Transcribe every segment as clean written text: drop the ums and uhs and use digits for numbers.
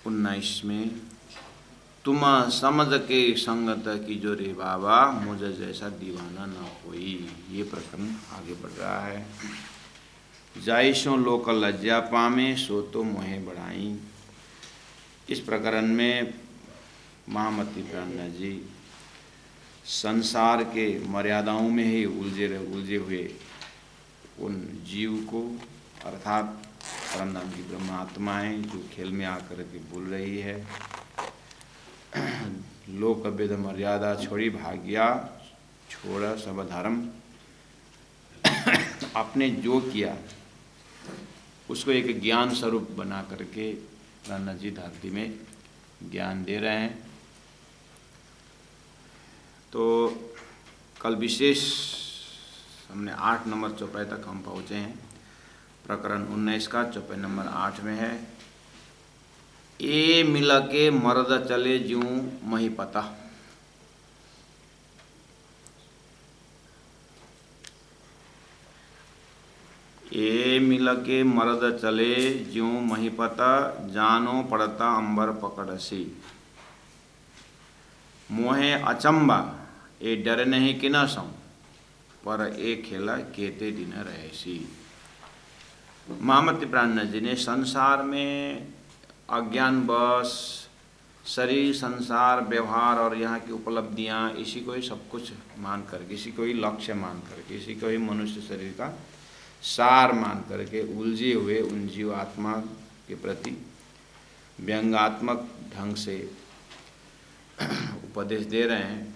19 में, तुम समझ के संगत की जो रे बाबा, मुझे जैसा दीवाना ना कोई। ये प्रकरण आगे बढ़ रहा है। जाइसो लोक लज्जा पामे, सो तो मोहे बढ़ाई। इस प्रकरण में महामती प्राणनाथ जी संसार के मर्यादाओं में ही उलझे हुए उन जीव को, अर्थात परमधाम की ब्रह्म आत्माएं जो खेल में आकर के बोल रही है, लोक वेद मर्यादा छोड़ी भाग्या, छोड़ा सब धर्म, आपने जो किया उसको एक ज्ञान स्वरूप बना करके प्राणनाथ जी धरती में ज्ञान दे रहे हैं। तो कल विशेष हमने 8 नंबर चौपाई तक हम पहुँचे हैं। प्रकरण 19 का चौपाई नंबर 8 में है, ए मिला के मर्द चले ज्यों मही पता। ए मिल के मर्द चले ज्यों मही पता, जानो पड़ता अंबर पकड़सी। मोहे अचंबा ए डर नहीं कि न सौ, पर ए खेला केते दिन रहसी। महामती प्राणनाथ जी ने संसार में अज्ञानवश शरीर, संसार, व्यवहार और यहाँ की उपलब्धियाँ, इसी को ही सब कुछ मान करके, इसी को ही लक्ष्य मान करके, इसी को ही मनुष्य शरीर का सार मान करके उलझे हुए उन जीव आत्मा के प्रति व्यंगात्मक ढंग से उपदेश दे रहे हैं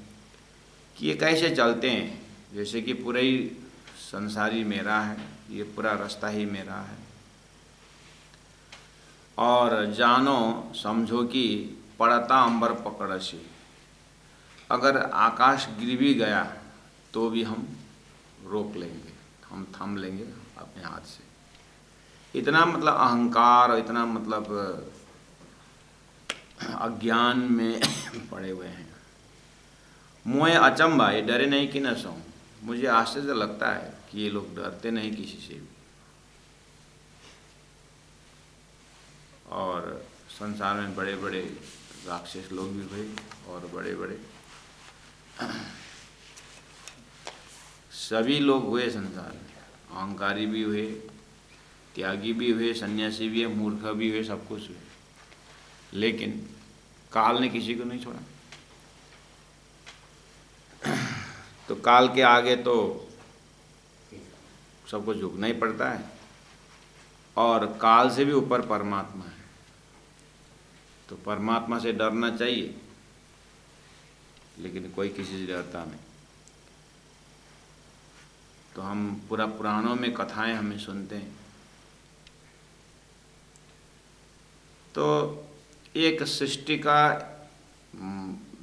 कि ये कैसे चलते हैं। जैसे कि पूरा ही संसारी मेरा है, ये पूरा रास्ता ही मेरा है, और जानो समझो कि पड़ता अंबर पकड़सी, अगर आकाश गिर भी गया तो भी हम रोक लेंगे, हम थाम लेंगे अपने हाथ से। इतना मतलब अहंकार और इतना मतलब अज्ञान में पड़े हुए हैं। मोए अचंबा, ये डरे नहीं कि न सो। मुझे आश्चर्य लगता है कि ये लोग डरते नहीं किसी से भी। और संसार में बड़े बड़े राक्षस लोग भी हुए और बड़े बड़े सभी लोग हुए संसार में। अहंकारी भी हुए, त्यागी भी हुए, सन्यासी भी हुए, मूर्ख भी हुए, सब कुछ हुए, लेकिन काल ने किसी को नहीं छोड़ा। तो काल के आगे तो सबको झुकना ही पड़ता है, और काल से भी ऊपर परमात्मा है, तो परमात्मा से डरना चाहिए, लेकिन कोई किसी से डरता नहीं। तो हम पूरा पुराणों में कथाएं हमें सुनते हैं। तो एक सृष्टि का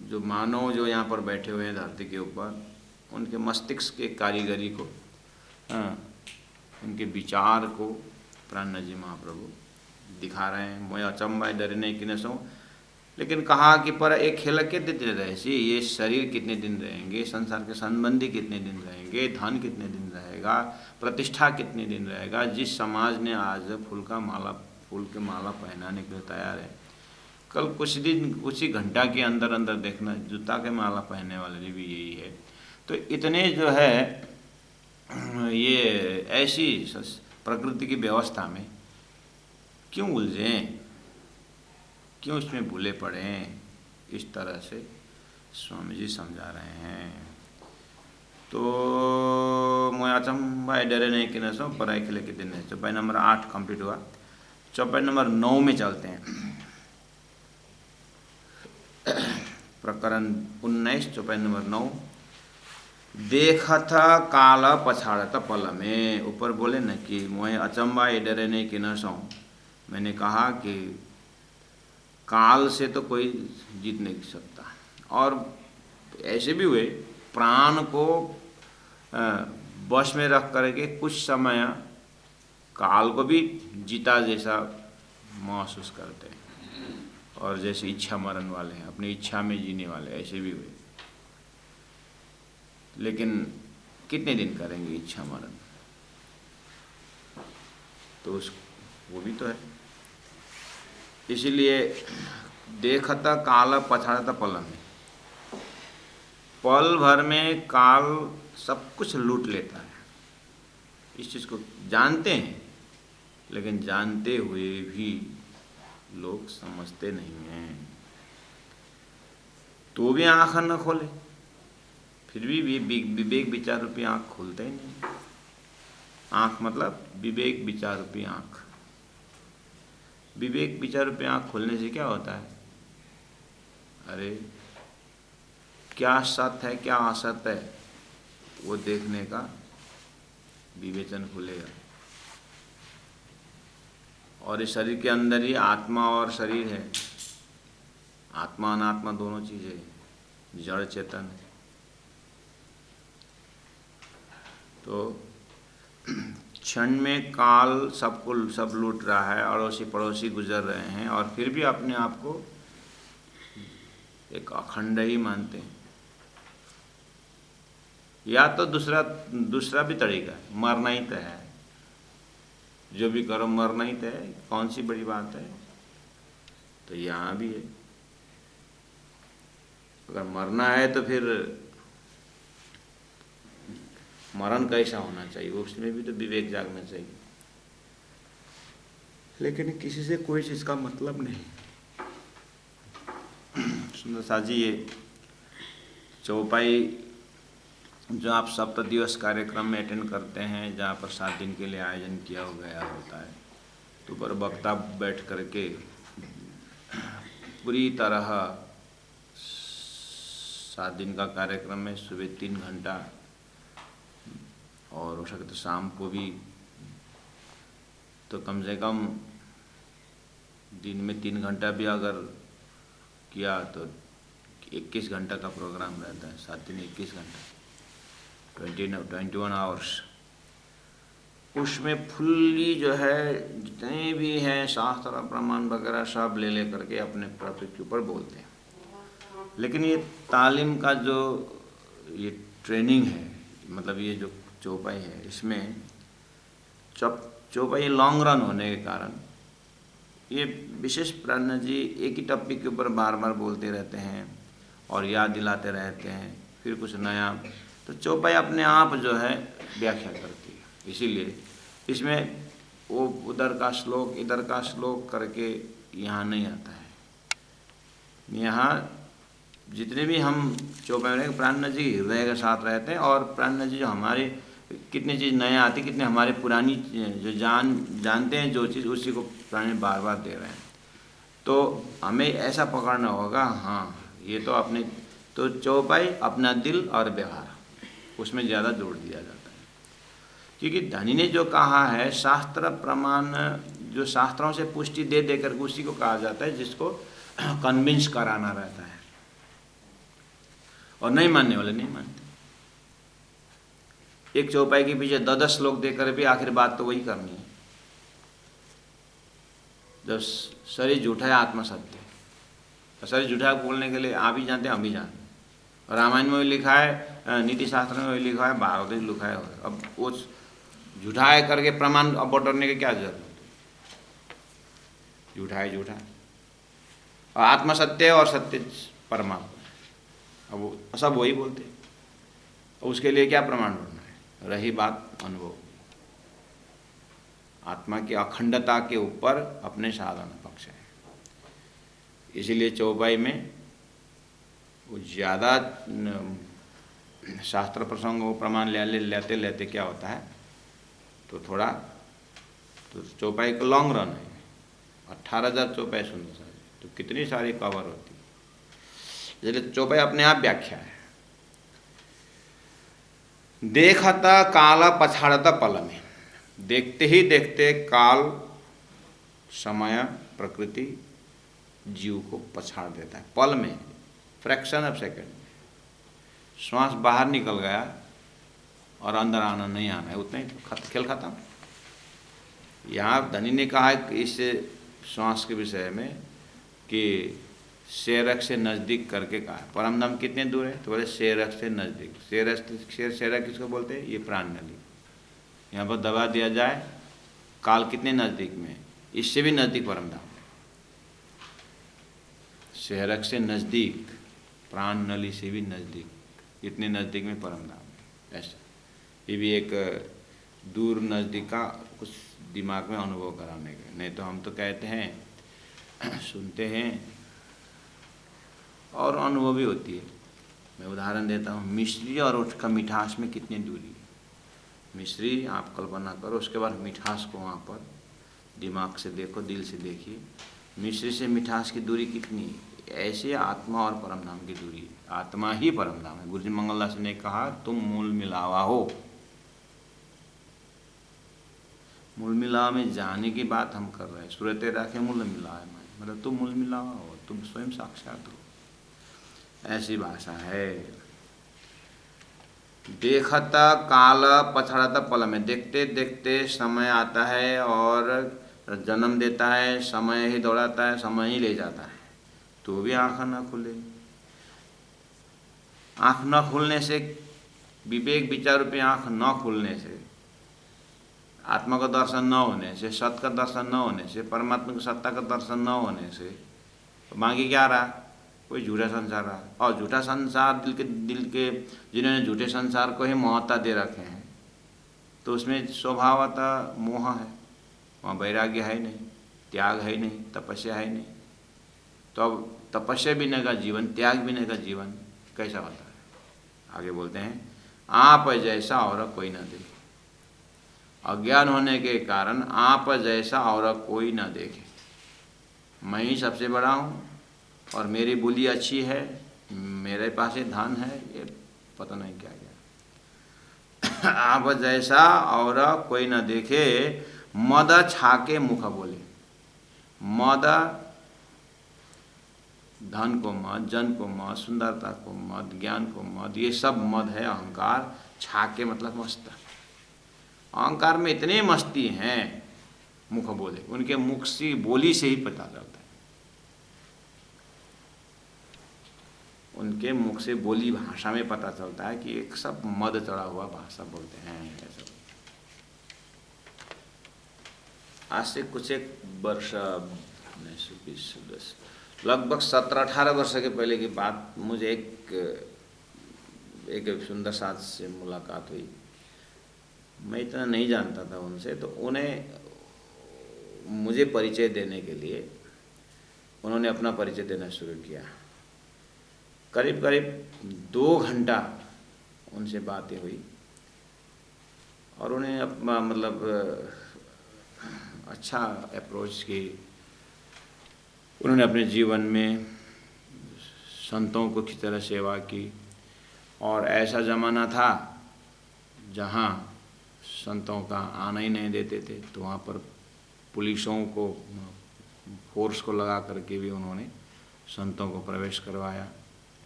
जो मानव जो यहाँ पर बैठे हुए हैं धरती के ऊपर, उनके मस्तिष्क के कारीगरी को, उनके विचार को प्राणनाथ जी महाप्रभु दिखा रहे हैं। मोय अचंबा डरे नहीं कि न सो, लेकिन कहा कि पर एक खेल कितने दिन रहेगी, ये शरीर कितने दिन रहेंगे, संसार के संबंधी कितने दिन रहेंगे, धन कितने दिन रहेगा, प्रतिष्ठा कितने दिन रहेगा। जिस समाज ने आज फूल के माला पहनाने के लिए तैयार है, कल कुछ दिन, कुछ ही घंटा के अंदर अंदर देखना जूता के माला पहनने वाले भी यही है। तो इतने जो है ये ऐसी प्रकृति की व्यवस्था में क्यों उलझें, क्यों इसमें भूले पड़ें, इस तरह से स्वामी जी समझा रहे हैं। तो मोया अचंबा डरे नहीं कि न सो, पर खिले के दिन है। चौपाई नंबर 8 कंप्लीट हुआ। चौपाई नंबर 9 में चलते हैं। प्रकरण 19 चौपाई नंबर 9, देखत काल पछाड़त पल में। ऊपर बोले न कि मोहे अचंबा ये डरे नहीं कि न सो, मैंने कहा कि काल से तो कोई जीत नहीं सकता, और ऐसे भी हुए प्राण को वश में रख करके कुछ समय काल को भी जीता जैसा महसूस करते हैं, और जैसे इच्छा मरण वाले हैं, अपनी इच्छा में जीने वाले, ऐसे भी हुए। लेकिन कितने दिन करेंगे इच्छा मरण, तो वो भी तो है। इसीलिए देखता काल पछाड़ता पल में, पल भर में काल सब कुछ लूट लेता है। इस चीज़ को जानते हैं, लेकिन जानते हुए भी लोग समझते नहीं हैं, तो भी आँख न खोले, फिर भी विवेक विचार रूपी आँख खोलते ही नहीं। आँख मतलब विवेक विचार रूपी आँख। विवेक विचार रूपी आँख खोलने से क्या होता है? अरे क्या सत्य है क्या असत्य है, वो देखने का विवेचन खुलेगा। और इस शरीर के अंदर ही आत्मा और शरीर है, आत्मा अनात्मा दोनों चीजें, जड़ चेतन। तो क्षण में काल सबको सब लूट रहा है, अड़ोसी पड़ोसी गुजर रहे हैं, और फिर भी अपने आप को एक अखंड ही मानते हैं। या तो दूसरा भी तरीका है, मरना ही तय है, जो भी करो मरना ही तय है, कौन सी बड़ी बात है। तो यहाँ भी है, अगर मरना है तो फिर मरण कैसा होना चाहिए, उसमें भी तो विवेक जागना चाहिए। लेकिन किसी से कोई चीज़ का मतलब नहीं। सुंदर सा जी, ये चौपाई जो आप सप्ताह दिवस कार्यक्रम में अटेंड करते हैं, जहाँ पर 7 दिन के लिए आयोजन किया गया होता है, तो पर वक्ता बैठ करके पूरी तरह 7 दिन का कार्यक्रम में सुबह 3 घंटा और हो सकता शाम को भी, तो कम से कम दिन में 3 घंटा भी अगर किया तो 21 घंटा का प्रोग्राम रहता है। 7 दिन 21 घंटा, 21 आवर्स। उसमें फुल्ली जो है जितने भी हैं शास्त्र प्रमाण वगैरह सब ले करके अपने टॉपिक के ऊपर बोलते हैं। लेकिन ये तालीम का जो ये ट्रेनिंग है, मतलब ये जो चौपाई है, इसमें चौपाई लॉन्ग रन होने के कारण ये विशेष प्राण जी एक ही टॉपिक के ऊपर बार बार बोलते रहते हैं और याद दिलाते रहते हैं, फिर कुछ नया। तो चौपाई अपने आप जो है व्याख्या करती है, इसीलिए इसमें वो उधर का श्लोक इधर का श्लोक करके यहाँ नहीं आता है। यहाँ जितने भी हम चौपाई प्राण जी हृदय के साथ रहते हैं, और प्राण जी जो हमारे कितनी चीज़ नए आती, कितने हमारे पुरानी जो जानते हैं जो चीज़, उसी को प्राणी बार बार दे रहे हैं। तो हमें ऐसा पकड़ना होगा, हाँ ये तो अपने, तो चौपाई अपना दिल और व्यवहार, उसमें ज़्यादा जोर दिया जाता है। क्योंकि धनी ने जो कहा है, शास्त्र प्रमाण जो शास्त्रों से पुष्टि दे देकर उसी को कहा जाता है जिसको कन्विंस कराना रहता है, और नहीं मानने वाले नहीं मानते। एक चौपाई के पीछे 10 श्लोक देकर भी आखिर बात तो वही करनी है। जब शरीर झूठा है आत्मा सत्य है, और शरीर झूठा बोलने के लिए आप ही जानते हैं हम भी जानते हैं। रामायण में भी लिखा है, नीति शास्त्र में भी लिखा है, भागवत में लिखा है। अब वो झूठा है करके प्रमाण अब बटोरने की क्या जरूरत है? झूठा है झूठा है, और आत्मा सत्य है और सत्य परमात्मा, अब वो सब वही बोलते हैं। उसके लिए क्या प्रमाण ढूंढना है? रही बात अनुभव, आत्मा की अखंडता के ऊपर अपने साधन पक्ष है। इसीलिए चौपाई में वो ज़्यादा शास्त्र प्रसंग वो प्रमाण लेते लेते क्या होता है, तो थोड़ा, तो चौपाई का लॉन्ग रन है। 18,000 चौपाई सुंदर सा, तो कितनी सारी कवर होती है। इसलिए चौपाई अपने आप व्याख्या है। देखता काल पछाड़ता पल में, देखते ही देखते काल, समय, प्रकृति जीव को पछाड़ देता है पल में, फ्रैक्शन ऑफ सेकंड। श्वास बाहर निकल गया और अंदर आना नहीं आना है, उतना ही तो खेल खत्म। यहाँ धनी ने कहा है इस श्वास के विषय में कि शेरक से नज़दीक करके कहा है। परम धाम कितने दूर है? तो बोले शेरक से नज़दीक। शेरक किसको बोलते हैं? ये प्राण नली। यहाँ पर दबा दिया जाए, काल कितने नज़दीक में, इससे भी नज़दीक परम धाम है। शहरक से नज़दीक, प्राण नली से भी नज़दीक, इतने नज़दीक में परम धाम है। ऐसा ये भी एक दूर नज़दीक का कुछ दिमाग में अनुभव कराने का। नहीं तो हम तो कहते हैं, सुनते हैं और अनुभव भी होती है। मैं उदाहरण देता हूँ, मिश्री और उसका मिठास में कितनी दूरी है। मिश्री आप कल्पना करो, उसके बाद मिठास को वहाँ पर दिमाग से देखो, दिल से देखिए, मिश्री से मिठास की दूरी कितनी है। ऐसे आत्मा और परम धाम की दूरी है। आत्मा ही परम धाम है। गुरु जी मंगलदास ने कहा, तुम मूल मिलावा हो। मूल मिलावा में जाने की बात हम कर रहे हैं। सूरत राखे मूल मिलावा में, मतलब तुम मूल मिलावा हो, तुम स्वयं साक्षात हो, ऐसी भाषा है। देखत काल पछड़त पल में, देखते देखते समय आता है और जन्म देता है, समय ही दौड़ाता है, समय ही ले जाता है, तो भी आँख न खुले। आँख न खुलने से, विवेक विचार रूपी आँख न खुलने से, आत्मा का दर्शन न होने से, सत्य का दर्शन न होने से, परमात्मा की सत्ता का दर्शन न होने से, तो बाकी क्या रहा? कोई झूठा संसार रहा। और झूठा संसार दिल के जिन्होंने झूठे संसार को ही महत्ता दे रखे हैं, तो उसमें स्वभावतः मोह है, वहाँ वैराग्य है नहीं, त्याग है नहीं, तपस्या है नहीं। तो अब तपस्या बिना का जीवन, त्याग बिना का जीवन कैसा होता है? आगे बोलते हैं, आप जैसा और कोई न देखे। अज्ञान होने के कारण आप जैसा और कोई न देखे। मैं ही सबसे बड़ा हूँ और मेरी बोली अच्छी है, मेरे पास ही धन है, ये पता नहीं क्या क्या। आप जैसा और कोई न देखे, मद छाके मुख बोले। मद, धन को मद, जन को मद, सुंदरता को मद, ज्ञान को मद, ये सब मद है अहंकार। छाके मतलब मस्त। अहंकार में इतने मस्ती हैं, मुख बोले, उनके मुख से बोली से ही पता चलता है। उनके मुख से बोली भाषा में पता चलता है कि एक सब मद चढ़ा हुआ भाषा बोलते हैं। ऐसा आज से कुछ एक वर्ष, 1920 लगभग 17-18 वर्ष के पहले की बात, मुझे एक सुंदर साथ से मुलाकात हुई। मैं इतना नहीं जानता था उनसे, तो उन्हें मुझे परिचय देने के लिए उन्होंने अपना परिचय देना शुरू किया। करीब करीब 2 घंटा उनसे बातें हुई और उन्हें अपना मतलब अच्छा अप्रोच की। उन्होंने अपने जीवन में संतों को की तरह सेवा की। और ऐसा ज़माना था जहाँ संतों का आना ही नहीं देते थे, तो वहाँ पर पुलिसों को, फोर्स को लगा करके भी उन्होंने संतों को प्रवेश करवाया।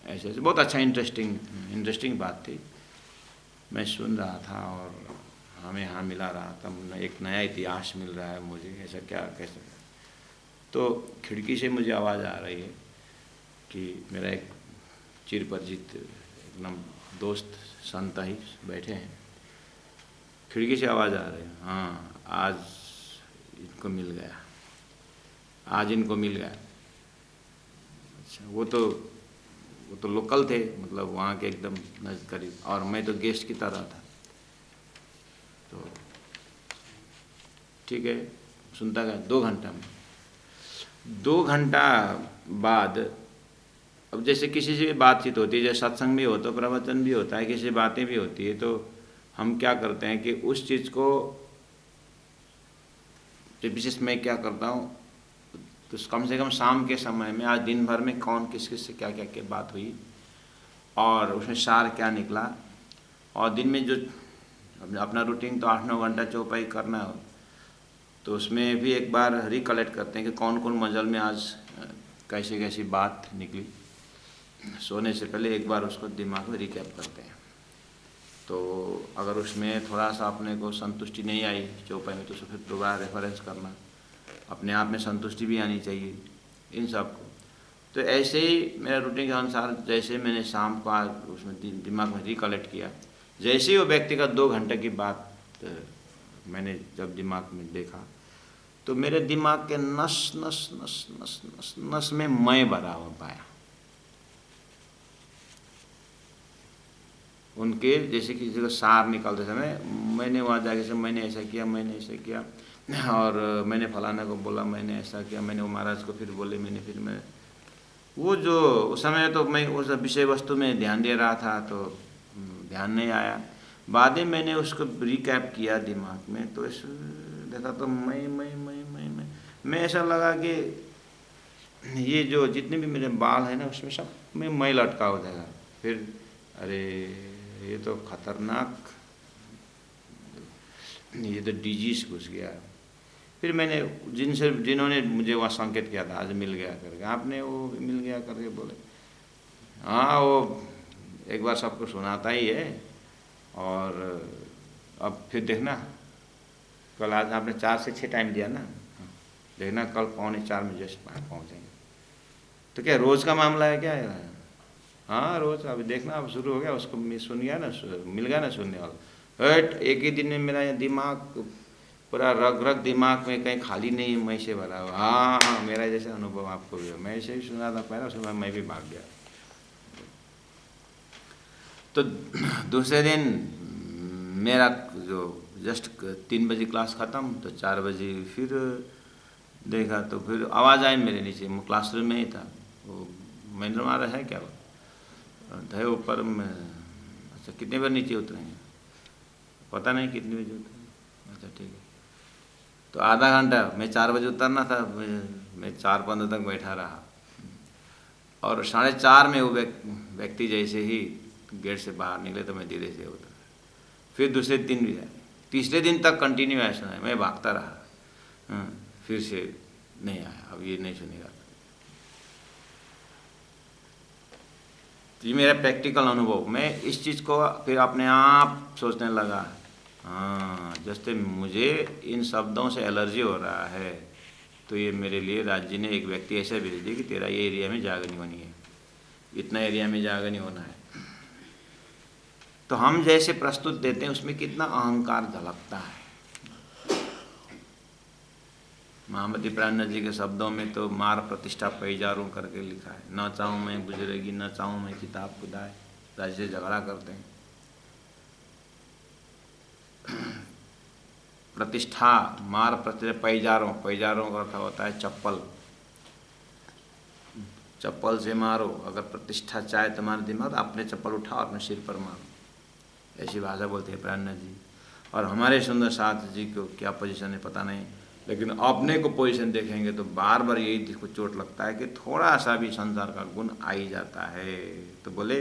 ऐसे ऐसे बहुत अच्छा इंटरेस्टिंग बात थी। मैं सुन रहा था और हमें यहाँ मिला रहा था, एक नया इतिहास मिल रहा है मुझे। ऐसा क्या कैसे? तो खिड़की से मुझे आवाज़ आ रही है कि मेरा एक चिर परिचित एकदम दोस्त संत ही बैठे हैं। खिड़की से आवाज़ आ रही है, हाँ आज इनको मिल गया, आज इनको मिल गया। अच्छा, वो तो लोकल थे, मतलब वहाँ के एकदम नज़दीक करीब, और मैं तो गेस्ट की तरह था। तो ठीक है, सुनता गया 2 घंटा में। 2 घंटा बाद अब जैसे किसी से भी बातचीत होती है, जैसे सत्संग भी होता है, प्रवचन भी होता है, किसी बातें भी होती है, तो हम क्या करते हैं कि उस चीज़ को, विशेष मैं क्या करता हूँ, तो कम से कम शाम के समय में आज दिन भर में कौन किस किस से क्या क्या क्या बात हुई और उसमें सार क्या निकला, और दिन में जो अपना रूटीन तो 8-9 घंटा चौपाई करना हो, तो उसमें भी एक बार रिकलेक्ट करते हैं कि कौन कौन मजल में आज कैसी कैसी बात निकली। सोने से पहले एक बार उसको दिमाग में रिकैप करते हैं। तो अगर उसमें थोड़ा सा अपने को संतुष्टि नहीं आई चौपाई में, तो फिर दोबारा रेफरेंस करना, अपने आप में संतुष्टि भी आनी चाहिए इन सब को। तो ऐसे ही मेरा रूटीन के अनुसार जैसे मैंने शाम को आज उसमें दिमाग में रिकलेक्ट किया, जैसे ही वो व्यक्तिगत 2 घंटे की बात मैंने जब दिमाग में देखा, तो मेरे दिमाग के नस नस नस नस नस नस में मैं भरा हुआ पाया। उनके जैसे किसी का सार निकालते समय मैंने वहाँ जाके से मैंने ऐसा किया, मैंने ऐसा किया, और मैंने फलाना को बोला, मैंने ऐसा किया, मैंने वो महाराज को फिर बोले, मैंने फिर मैं वो जो उस समय तो मैं उस विषय वस्तु में ध्यान दे रहा था तो ध्यान नहीं आया। बाद में मैंने उसको रिकैप किया दिमाग में तो इस देखा तो मैं ऐसा लगा कि ये जो जितने भी मेरे बाल हैं ना उसमें सब में मैं लटका हो जाएगा। फिर अरे ये तो खतरनाक, ये तो डिजीज घुस गया। फिर मैंने जिन्होंने मुझे वहाँ संकेत किया था आज मिल गया करके, आपने वो मिल गया करके बोले, हाँ वो एक बार सबको सुनाता ही है। और अब फिर देखना कल, आज आपने 4 से 6 टाइम दिया ना, देखना कल 3:45 में जस्ट पहुँचेंगे। तो क्या रोज़ का मामला है क्या है? हाँ रोज़। अब देखना अब शुरू हो गया, उसको सुन गया ना, मिल गया ना सुनने वाला। हट एक ही दिन में मेरा दिमाग पूरा रग रग दिमाग में कहीं खाली नहीं है, मैं से भरा हुआ। हाँ हाँ मेरा जैसा अनुभव आपको भी हो। मैं ऐसे ही सुना था पहला, उसके बाद मैं भी भाग गया। तो दूसरे दिन मेरा जो जस्ट 3 बजे क्लास ख़त्म, तो 4 बजे फिर देखा तो फिर आवाज़ आई मेरे नीचे, मैं क्लासरूम में ही था। वो महेंद्र महाराज है क्या, थे ऊपर में। अच्छा कितने बार नीचे उतरेंगे? पता नहीं कितने बजे उतरेंगे। अच्छा ठीक है। तो आधा घंटा, मैं 4 बजे उतरना था, मैं 4:15 तक बैठा रहा। और 4:30 में वो व्यक्ति जैसे ही गेट से बाहर निकले तो मैं धीरे से उतरा। फिर दूसरे दिन भी आए, तीसरे दिन तक कंटिन्यू ऐसा है, मैं भागता रहा। फिर से नहीं आया, अब ये नहीं सुनेगा। ये मेरा प्रैक्टिकल अनुभव। मैं इस चीज़ को फिर अपने आप सोचने लगा, हाँ जैसे मुझे इन शब्दों से एलर्जी हो रहा है, तो ये मेरे लिए राज्य ने एक व्यक्ति ऐसा भेज दिया कि तेरा ये एरिया में जागनी होनी है, इतना एरिया में जागनी होना है। तो हम जैसे प्रस्तुत देते हैं उसमें कितना अहंकार झलकता है। महामती प्राणनाथ जी के शब्दों में तो मार प्रतिष्ठा पैजारों करके लिखा है, न चाहूँ मैं गुजरेगी, न चाहूँ मैं किताब खुदाए, राज्य से झगड़ा करते हैं। प्रतिष्ठा, मार प्रतिष्ठा, पैजारों, पैजारों का अर्थ होता है चप्पल, चप्पल से मारो। अगर प्रतिष्ठा चाहे तुम्हारे दिमाग, अपने चप्पल उठाओ अपने सिर पर मारो, ऐसी भाषा बोलते हैं प्राणनाथ जी। और हमारे सुंदर साथ जी को क्या पोजीशन है पता नहीं, लेकिन अपने को पोजीशन देखेंगे तो बार बार यही दिल चोट लगता है कि थोड़ा सा भी संसार का गुण आ ही जाता है। तो बोले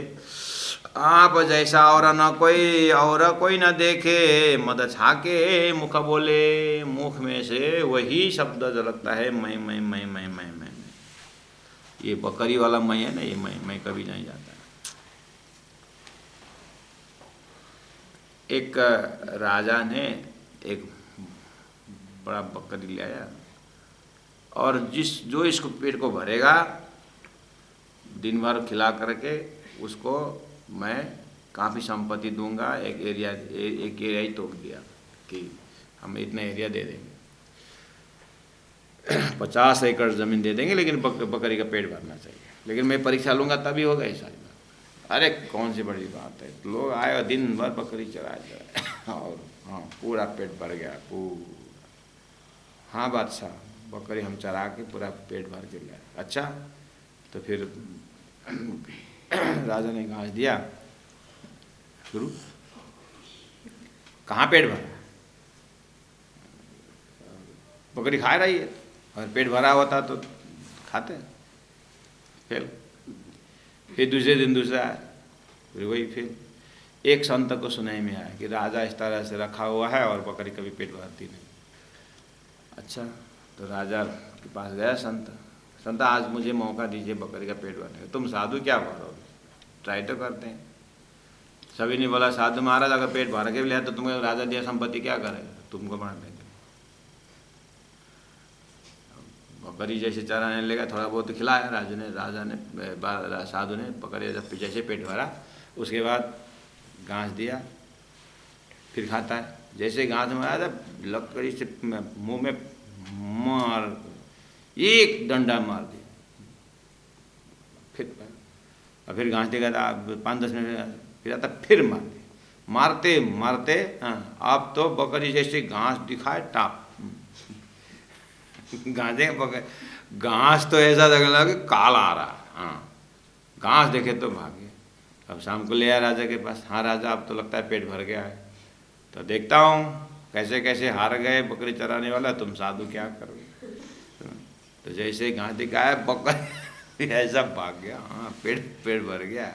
आप जैसा और न कोई, और कोई न देखे, मद छाके मुख बोले, मुख में से वही शब्द झलकता है, मैं। ये बकरी वाला मैं है ना, ये मैं कभी नहीं जाता। एक राजा ने एक बड़ा बकरी ले आया, और जो इसको पेट को भरेगा दिन भर खिला करके उसको मैं काफ़ी संपत्ति दूंगा। एक एरिया ही तोड़ दिया कि हम इतना एरिया दे देंगे, 50 एकड़ ज़मीन दे देंगे, लेकिन बकरी का पेट भरना चाहिए। लेकिन मैं परीक्षा लूँगा तभी होगा ये सारी बात। अरे कौन सी बड़ी बात है, लोग आए और दिन भर बकरी चराए और हाँ पूरा पेट भर गया पूरा। हाँ बादशाह, बकरी हम चरा के पूरा पेट भर के लाए। अच्छा, तो फिर राजा ने घास दिया, शुरू कहाँ पेट भरा, बकरी खा रही है, और पेट भरा होता तो खाते। फिर दूसरे दिन दूसरा आया, फिर वही। फिर एक संत को सुनाई में आया कि राजा इस तरह से रखा हुआ है और बकरी कभी पेट भरती नहीं। अच्छा, तो राजा के पास गया संत आज मुझे मौका दीजिए बकरी का पेट भरने का। तुम साधु क्या भरोगे, ट्राई तो करते हैं। सभी ने बोला साधु महाराज अगर पेट भर के भी लिया तो तुम्हें राजा दिया संपत्ति क्या करेगा, तुमको बांट देंगे। बकरी जैसे चराने लेगा, थोड़ा बहुत खिलाया साधु ने बकरी जैसे पेट भरा, उसके बाद घास दिया, फिर खाता है। जैसे घास में आया था लकड़ी से मुंह में मार एक डंडा मार दिया, फिर घास देगा था 5-10 मिनट फिर आता, फिर मार दिया, मारते मारते आप तो बकरी जैसे घास दिखाए टाप घास तो ऐसा लगने लगा कि काला आ रहा। हाँ, घास देखे तो भागे। अब शाम को ले आया राजा के पास। हाँ राजा, अब तो लगता है पेट भर गया है, तो देखता हूँ कैसे कैसे हार गए बकरी चराने वाला, तुम साधु क्या करोगे। तो जैसे घास दिखाया बकरी ऐसा भाग गया। हाँ, पेट पेट भर गया।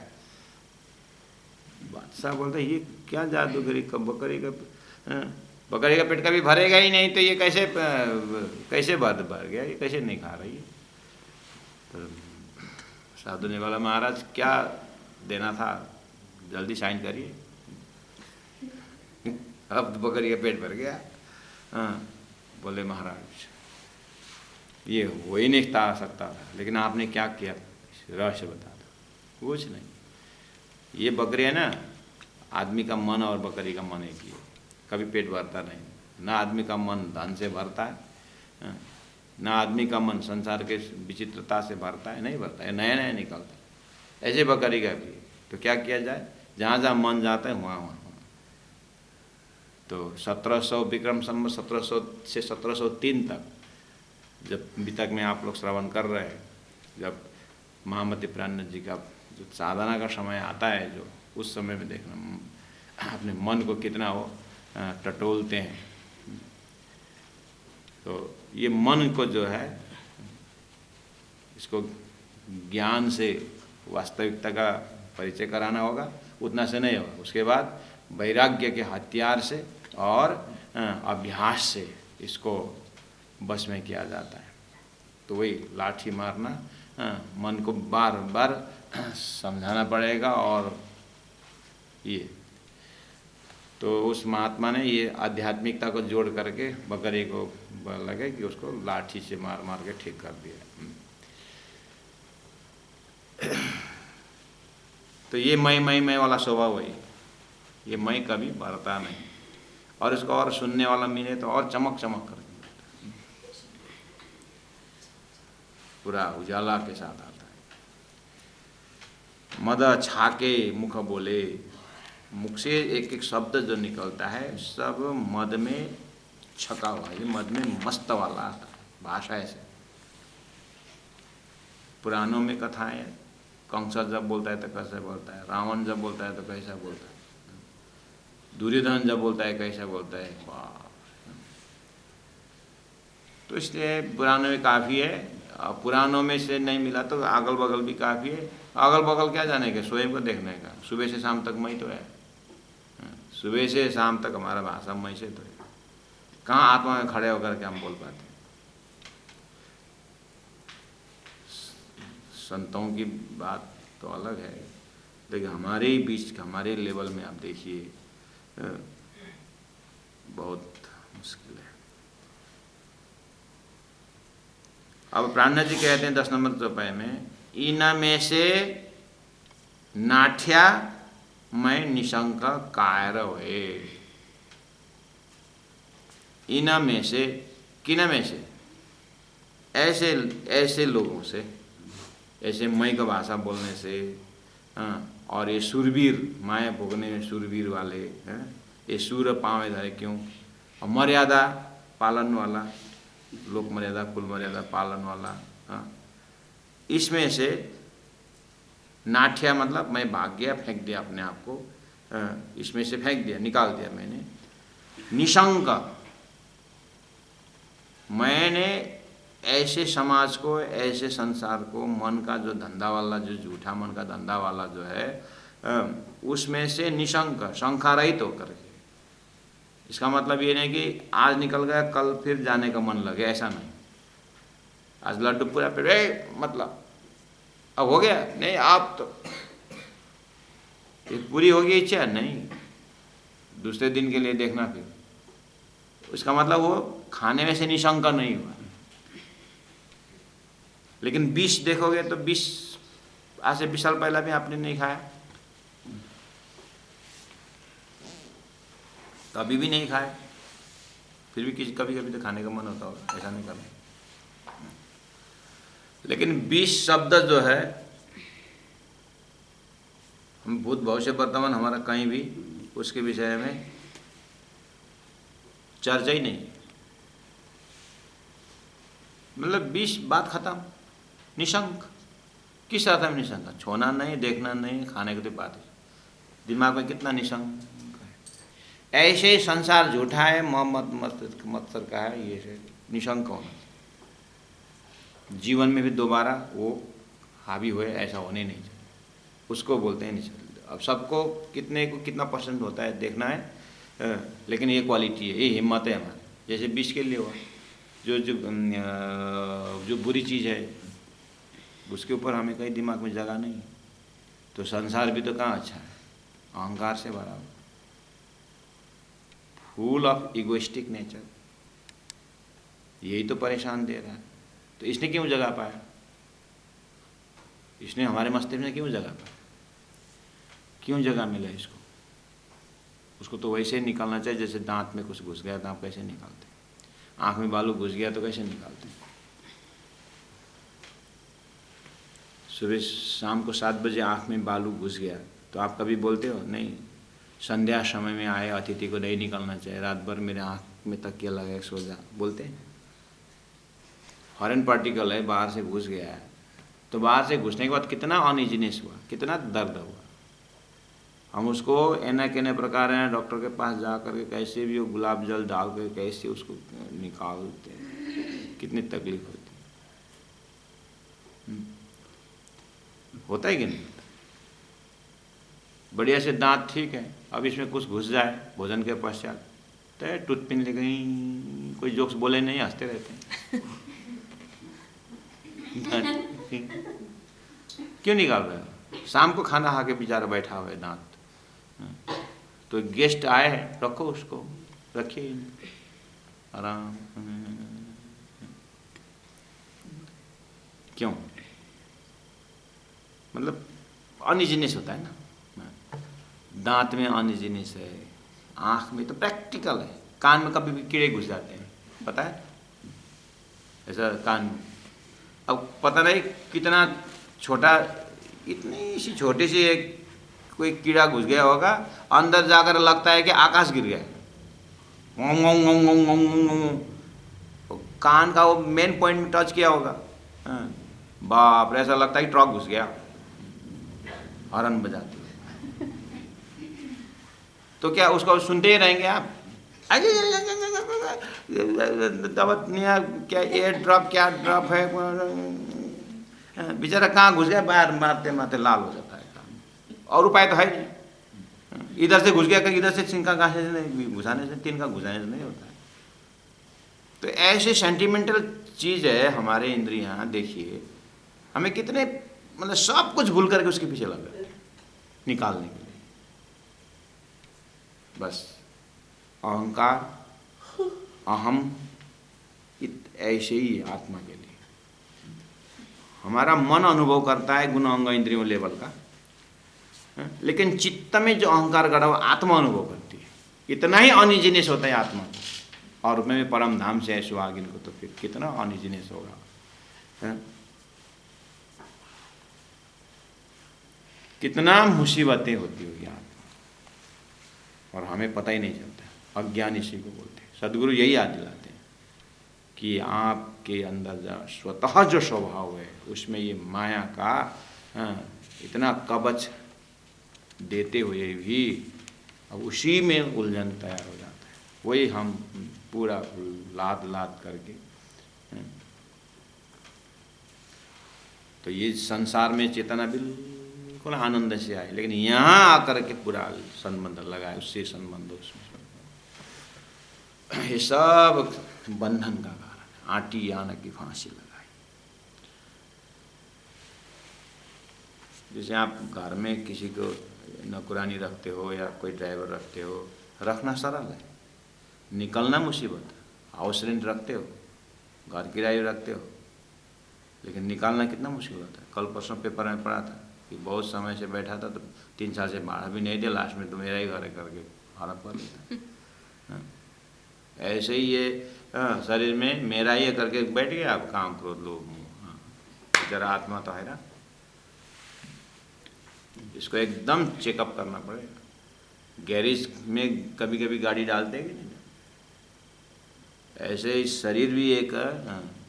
बादशाह बोलता ये क्या जादूगरी, बकरी का पेट कभी भरेगा ही नहीं, तो ये कैसे भर गया, ये कैसे नहीं खा रही है। तो साधु ने बोला महाराज क्या देना था, जल्दी साइन करिए। अब तो बकरी का पेट भर गया। हाँ, बोले महाराज ये हो ही नहीं सकता था, लेकिन आपने क्या किया, रहस्य बता दो। कुछ नहीं, ये बकरी है ना, आदमी का मन और बकरी का मन एक ही है, कभी पेट भरता नहीं। ना आदमी का मन धन से भरता है, ना आदमी का मन संसार के विचित्रता से भरता है, नहीं भरता है, नया नया निकलता है। ऐसे बकरी का भी। तो क्या किया जाए, जहाँ जहाँ मन जाता है वहाँ वहाँ। तो 1700 विक्रम संवत 1700 से 1703 तक, जब अभी तक में आप लोग श्रवण कर रहे हैं, जब महामती प्राणनाथ जी का जो साधना का समय आता है, जो उस समय में देखना अपने मन को कितना वो टटोलते हैं। तो ये मन को जो है, इसको ज्ञान से वास्तविकता का परिचय कराना होगा, उतना से नहीं होगा। उसके बाद वैराग्य के हथियार से और अभ्यास से इसको बस में किया जाता है। तो वही लाठी मारना, मन को बार बार समझाना पड़ेगा। और ये तो उस महात्मा ने ये आध्यात्मिकता को जोड़ करके बकरी को लगे कि उसको लाठी से मार मार के ठीक कर दिया। तो ये मैं वाला स्वभाव वही, ये मैं कभी भरता नहीं। और इसको और सुनने वाला मिले तो और चमक चमक कर पूरा उजाला के साथ आता है। मद छाके मुख बोले, मुख से एक एक शब्द जो निकलता है सब मद में छका हुआ है, मद में मस्त वाला आता है। भाषा ऐसे पुराणों में कथाएं, कंस जब बोलता है तो कैसे बोलता है, रावण जब बोलता है तो कैसा बोलता है, दुर्योधन जब बोलता है कैसा बोलता है, वाह। तो इसलिए पुराणों में काफ़ी है। पुराणों में से नहीं मिला तो अगल बगल भी काफ़ी है। अगल बगल क्या जाने के, स्वयं को देखने का। सुबह से शाम तक मैं तो है, सुबह से शाम तक हमारा भाषा मैं से तो है। कहाँ आत्मा में खड़े होकर के हम बोल पाते हैं। संतों की बात तो अलग है, लेकिन हमारे ही बीच, हमारे लेवल में आप देखिए बहुत मुश्किल है। अब प्राणनाथ जी कहते हैं 10 नंबर रुपये में, इन में से नाठ्या मैं निशंक कायर हुए। इन में से, किन में से, ऐसे ऐसे लोगों से, ऐसे मैं का भाषा बोलने से, और ये शूरवीर, माया भोगने में शूरवीर वाले, ये सूर पाँव धरे क्यों, और मर्यादा पालन वाला, लोक मर्यादा कुल मर्यादा पालन वाला। इसमें से नाठ्या मतलब मैं भाग गया, फेंक दिया अपने आप को, इसमें से फेंक दिया, निकाल दिया मैंने। निशंक, मैंने ऐसे समाज को, ऐसे संसार को, मन का जो धंधा वाला, जो झूठा मन का धंधा वाला जो है, उसमें से निशंक, शंका रहित होकर के। इसका मतलब ये नहीं कि आज निकल गया कल फिर जाने का मन लगे, ऐसा नहीं। आज लड्डू पूरा पेट, मतलब अब हो गया नहीं, आप तो पूरी हो गई इच्छा नहीं, दूसरे दिन के लिए देखना फिर। इसका मतलब वो खाने में से निशंक नहीं हुआ। लेकिन 20 देखोगे तो 20 आज से 20 साल पहले भी आपने नहीं खाया, कभी भी नहीं खाया, फिर भी किसी कभी कभी तो खाने का मन होता होगा, ऐसा नहीं करना। लेकिन विष शब्द जो है, हम भूत भविष्य वर्तमान हमारा कहीं भी उसके विषय में चर्चा ही नहीं। मतलब 20 बात खत्म, निशंक। किस अर्थ में निशंक? छूना नहीं, देखना नहीं, खाने की तो बात है। दिमाग में कितना निशंक है। ऐसे ही संसार झूठा है, मोहम्मद मत्सर का है, ये निशंक होना। जीवन में भी दोबारा वो हावी हुए ऐसा होने नहीं चाहिए, उसको बोलते हैं निशंक। अब सबको कितने को कितना परसेंट होता है देखना है, लेकिन ये क्वालिटी है, ये हिम्मत है हमारी। जैसे विष के लिए हुआ, जो बुरी चीज़ है उसके ऊपर हमें कहीं दिमाग में जगह नहीं। तो संसार भी तो कहाँ अच्छा है, अहंकार से भरा हुआ, फुल ऑफ इगोइस्टिक नेचर। यही तो परेशान दे रहा है। तो इसने क्यों जगा पाया? इसने हमारे मस्तिष्क में क्यों जगा पाया? क्यों जगह मिला इसको? उसको तो वैसे ही निकालना चाहिए जैसे दांत में कुछ घुस गया, दांत कैसे निकालते? आँख में बालू घुस गया तो कैसे निकालते? सुबह शाम को 7 बजे आँख में बालू घुस गया तो आप कभी बोलते हो? नहीं। संध्या समय में आए अतिथि को नहीं निकालना चाहिए, रात भर मेरे आँख में तकिया लगा सो जा, बोलते हैं? फॉरेन पार्टिकल है, बाहर से घुस गया है, तो बाहर से घुसने के बाद कितना अनइजीनेस हुआ, कितना दर्द हुआ। हम उसको एना केने प्रकार है डॉक्टर के पास जा करके कैसे भी वो गुलाब जल डाल कर कैसे उसको निकालते हैं, कितनी तकलीफ होती है। होता है कि नहीं? बढ़िया से दांत ठीक है, अब इसमें कुछ घुस जाए भोजन के पश्चात तो टूथपिन ले गई, कोई जोक्स बोले नहीं, हंसते रहते हैं। क्यों निकाल रहे हो? शाम को खाना खा के बेचारा बैठा हुआ है दांत, तो गेस्ट आए, रखो उसको, रखिए आराम। क्यों? मतलब अनइजीनेस होता है ना, दांत में अनइजीनेस है, आँख में तो प्रैक्टिकल है, कान में कभी भी कीड़े घुस जाते हैं, पता है ऐसा कान में। अब पता नहीं कितना छोटा, इतनी सी छोटी सी एक कोई कीड़ा घुस गया होगा, अंदर जाकर लगता है कि आकाश गिर गया। कान का वो मेन पॉइंट में टच किया होगा, बाप रे, ऐसा लगता है कि ट्रक घुस गया, हॉर्न बजाते। तो क्या उसको सुनते ही रहेंगे आप? क्या एयर ड्रॉप, क्या ड्रॉप है, बेचारा कहाँ घुस गया, बाहर मारते मारते लाल हो जाता है काम। और उपाय तो है नहीं, इधर से घुस गया कि इधर से तिनका घुसाने से नहीं, घुसाने से तिनका घुसाने से नहीं होता है। तो ऐसे सेंटिमेंटल चीज़ है हमारे इंद्रियां। देखिए हमें कितने मतलब सब कुछ भूल करके उसके पीछे लग गए निकालने के लिए। बस अहंकार, अहम, ऐसे ही आत्मा के लिए हमारा मन अनुभव करता है गुण अंग इंद्रियों लेवल का, लेकिन चित्त में जो अहंकार गड़ा हुआ आत्मा अनुभव करती है। इतना ही अनइजीनेस होता है आत्मा, और उसमें परम धाम से है सुहागिन को, तो फिर कितना अनइजीनेस होगा, है? कितना मुसीबतें होती होगी आत्मा, और हमें पता ही नहीं चलता। अज्ञान इसी को बोलते हैं। सदगुरु यही याद दिलाते हैं कि आपके अंदर जो स्वतः जो स्वभाव है उसमें ये माया का इतना कवच देते हुए भी अब उसी में उलझन तैयार हो जाता है। वही हम पूरा लाद लाद करके, तो ये संसार में चेतना बिल्कुल आनंद से आए, लेकिन यहाँ आकर के पूरा संबंध लगाए, उससे संबंध, उसमें ये सब बंधन का कारण। आटी आना की फांसी लगाई। जैसे आप घर में किसी को नौकरानी रखते हो या कोई ड्राइवर रखते हो, रखना सरल है, निकलना मुसीबत है। हाउस रेंट रखते हो, घर किराए रखते हो, लेकिन निकालना कितना मुश्किल होता है। कल परसों पेपर में पढ़ा था कि बहुत समय से बैठा था तो 3 साल से भाड़ा भी नहीं दिया, लास्ट में तो मेरा ही घर है करके हड़प कर देता। ऐसे ही ये शरीर में मेरा ही है करके बैठ गए आप, काम क्रोध लोभ मोह। हाँ, जरा आत्मा तो है ना, इसको एकदम चेकअप करना पड़ेगा। गैरेज में कभी कभी गाड़ी डालते हैं कि नहीं, ऐसे ही शरीर भी एक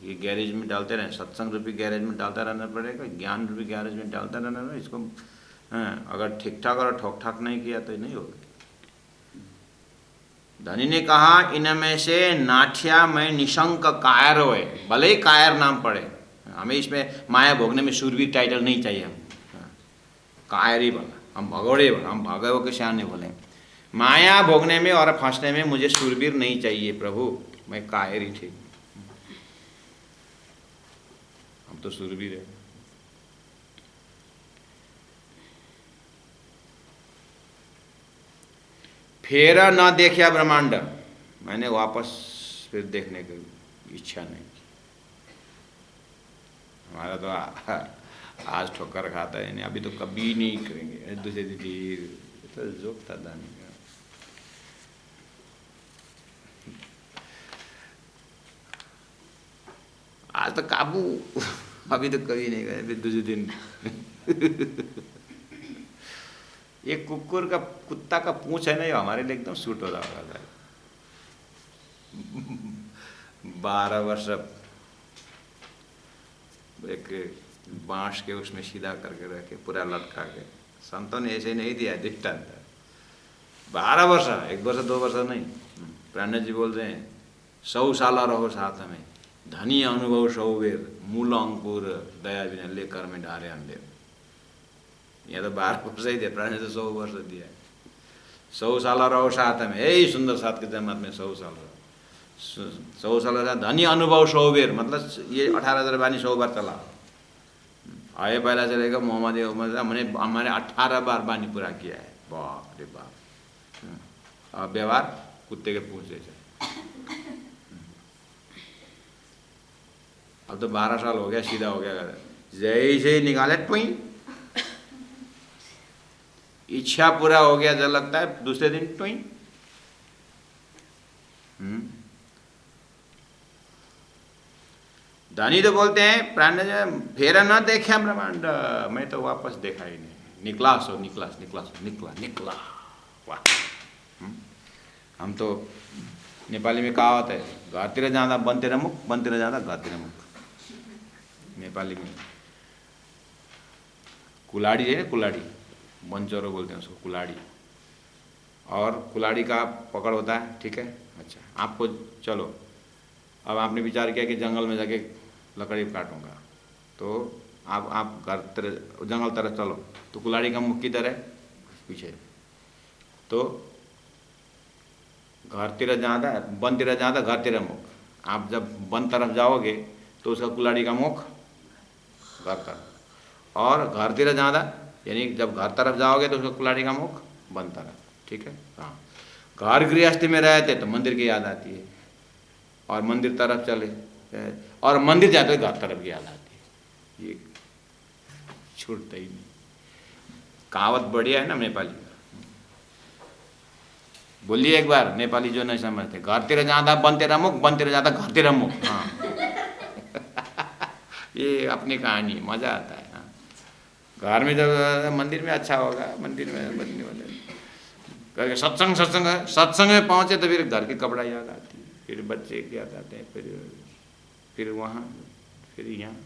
ये गैरेज में डालते रहें, सत्संग रूपी गैरेज में डालता रहना पड़ेगा, ज्ञान रूपी गैरेज में डालता रहना पड़ेगा इसको। अगर ठीक ठाक और ठोक ठाक नहीं किया तो नहीं होगा। धनी ने कहा इनमें से नाठिया में निशंक कायर होए, भले ही कायर नाम पड़े, हमें इसमें माया भोगने में शूरवीर टाइटल नहीं चाहिए, हम कायर ही बोला, हम भगोड़े बोला, हम भगवो के श्यान नहीं बोले। माया भोगने में और फंसने में मुझे शूरवीर नहीं चाहिए प्रभु, मैं कायर ही ठीक, हम तो शूरवीर है। फिर न देखा ब्रह्मांड, मैंने वापस फिर देखने की इच्छा नहीं की। हमारा तो आज ठोकर खाता है नहीं, अभी तो कभी नहीं करेंगे, दूसरे दिन तो जोक था दानी का। आज तो काबू, अभी तो कभी नहीं गए, फिर दूसरे दिन ये कुत्ता का पूंछ है ना, ये हमारे लिए एकदम सूट हो रहा होगा। 12 वर्ष एक बांस के उसमें सीधा करके रखे, पूरा लटका के, संतों ने ऐसे नहीं दिया दृष्टांत। 12 वर्ष, 1 वर्ष 2 वर्ष नहीं। प्राणनाथ जी बोल रहे हैं 100 साल रहो साथ में, धनी अनुभव 100 बेर, मूल अंकुर दया बिना लेकर में डारे अंधेर। यहाँ तो 12 वर्ष ही दिया, प्राणनाथ जी 100 वर्ष दिया। 100 साल रहो साथ में, यही सुंदर साथ के जमात में 100 साल रहो, 100 साल रहा। धनी अनुभव 100 बेर, मतलब ये 18,000 बानी 100 बार चला। आए पहला चलेगा मोहम्मद हमने हमारे 18 बार बानी पूरा किया है। बाप रे बाप। अब व्यवहार कुत्ते के पूंछ जैसे। अब तो 12 साल हो गया, सीधा हो गया, जैसे ही निकाले टुई, इच्छा पूरा हो गया, जब लगता है दूसरे दिन टुई। धनी तो बोलते हैं प्राण फेर न देखे ब्रह्मांड, मैं तो वापस देखा ही नहीं, निकला सो निकला, निकला सो निकला, निकला। वाह। हम तो नेपाली में कहावत है, घरतिर जाँदा बनतिर मुख, बनतिर जाँदा घरतिर मुख। नेपाली में कुलाड़ी है ना, कुलाड़ी, बनचोरो बोलते हैं उसको, कुलाड़ी। और कुलाड़ी का पकड़ होता है, ठीक है। अच्छा, आपको चलो, अब आपने विचार किया कि जंगल में जाके लकड़ी काटूंगा, तो आप घर तरह जंगल तरफ चलो, तो कुलाड़ी का मुख किधर है? पीछे। तो घर तिर जाँदा, वन तिर जाँदा घर तिर मुख। आप जब वन तरफ जाओगे तो उसका कुलाड़ी का मुख घर तरफ, और घर तिर जाँदा यानी जब घर तरफ जाओगे तो उसका कुलाड़ी का मुख वन तरफ, ठीक है। हाँ, घर गृहस्थी में रहते तो मंदिर की याद आती है, और मंदिर तरफ चले, और मंदिर जाते तो घर तरफ की याद आती है। ये छूटता ही नहीं। कहावत बढ़िया है ना नेपाली। बोलिए एक बार, नेपाली जो नहीं समझते, घर तिर जाँदा वन तिर मुख, वन तिर जाँदा घर तिर मुख। हाँ ये अपनी कहानी, मजा आता है। हाँ, घर में जब मंदिर में अच्छा होगा, मंदिर में बदली करके सत्संग में पहुँचे तो फिर घर के कपड़ा याद आती है, फिर बच्चे याद आते हैं, फिर वहाँ, फिर यहाँ।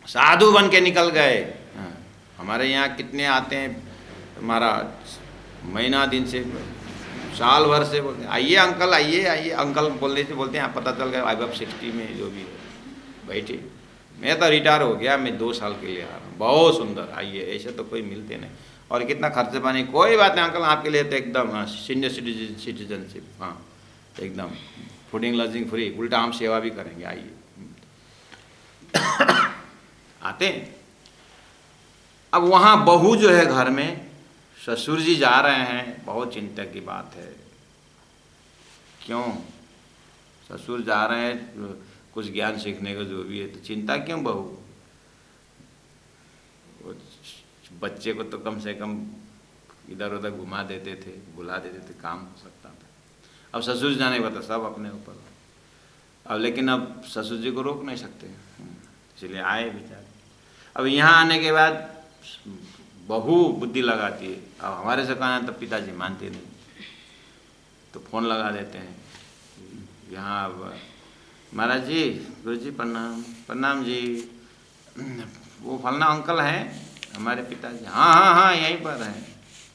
साधु बन के निकल गए। हाँ, हमारे यहाँ कितने आते हैं महाराज, महीना दिन से, साल भर से बोलते हैं आइए अंकल, आइए आइए अंकल बोलने से बोलते हैं। आप पता चल गया आई अब 60 में जो भी है बैठे। मैं तो रिटायर हो गया, मैं 2 साल के लिए आ रहा हूँ, बहुत सुंदर, आइए। ऐसे तो कोई मिलते नहीं, और कितना खर्चे पानी, कोई बात नहीं अंकल, आपके लिए तो एकदम सीनियर सिटीजनशिप। हाँ, एकदम फूडिंग लॉजिंग फ्री, उल्टा हम सेवा भी करेंगे, आइए। आते हैं। अब वहाँ बहू जो है घर में, ससुर जी जा रहे हैं, बहुत चिंता की बात है। क्यों? ससुर जा रहे हैं कुछ ज्ञान सीखने का जो भी है, तो चिंता क्यों बहू? बच्चे को तो कम से कम इधर उधर घुमा देते थे, बुला देते थे, काम हो सकता था। अब ससुर जाने का तो सब अपने ऊपर। अब लेकिन अब ससुर जी को रोक नहीं सकते, इसलिए आए बेचारे। अब यहाँ आने के बाद बहू बुद्धि लगाती है। अब हमारे से कहना तो पिताजी मानते नहीं, तो फोन लगा देते हैं यहाँ। अब महाराज जी, गुरु जी प्रणाम। प्रणाम जी, वो फलना अंकल हैं हमारे पिताजी। हाँ हाँ हाँ यहीं पर हैं,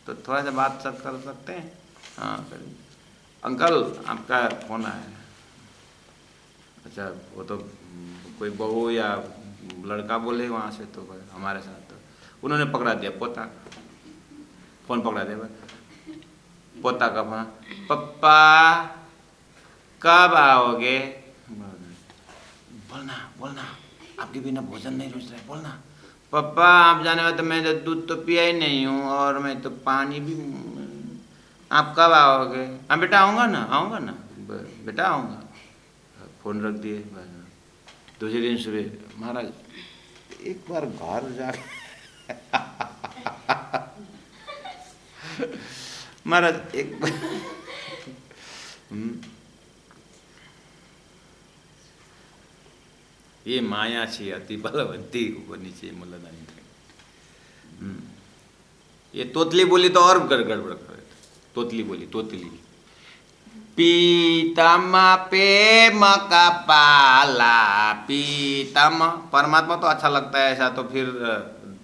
तो थोड़ा सा बात सब कर सकते हैं? हाँ करिए। अंकल आपका फ़ोन आया है। अच्छा, वो तो कोई बहू या लड़का बोले वहाँ से, तो हमारे साथ तो उन्होंने पकड़ा दिया पोता, फ़ोन पकड़ा दिया पोता का फोन। पप्पा कब आओगे? बोलना बोलना, आपके बिना भोजन नहीं रुच रहा है, बोलना। पप्पा आप जाने वाले तो मैं तो दूध तो पिया ही नहीं हूँ, और मैं तो पानी भी। आप कब आओगे? हाँ बेटा आऊँगा ना, आऊँगा ना बेटा आऊँगा। फ़ोन रख दिए। दूसरे दिन सुबह, महाराज एक बार घर जाके महाराज एक बार ये माया छी अति बलवंती ऊपर नीचे मूलधनी। ये तोतली बोली तो और गड़बड़ कर। तोतली बोली, तोतली पीतम पे मका पाला पीतम। परमात्मा तो अच्छा लगता है ऐसा, तो फिर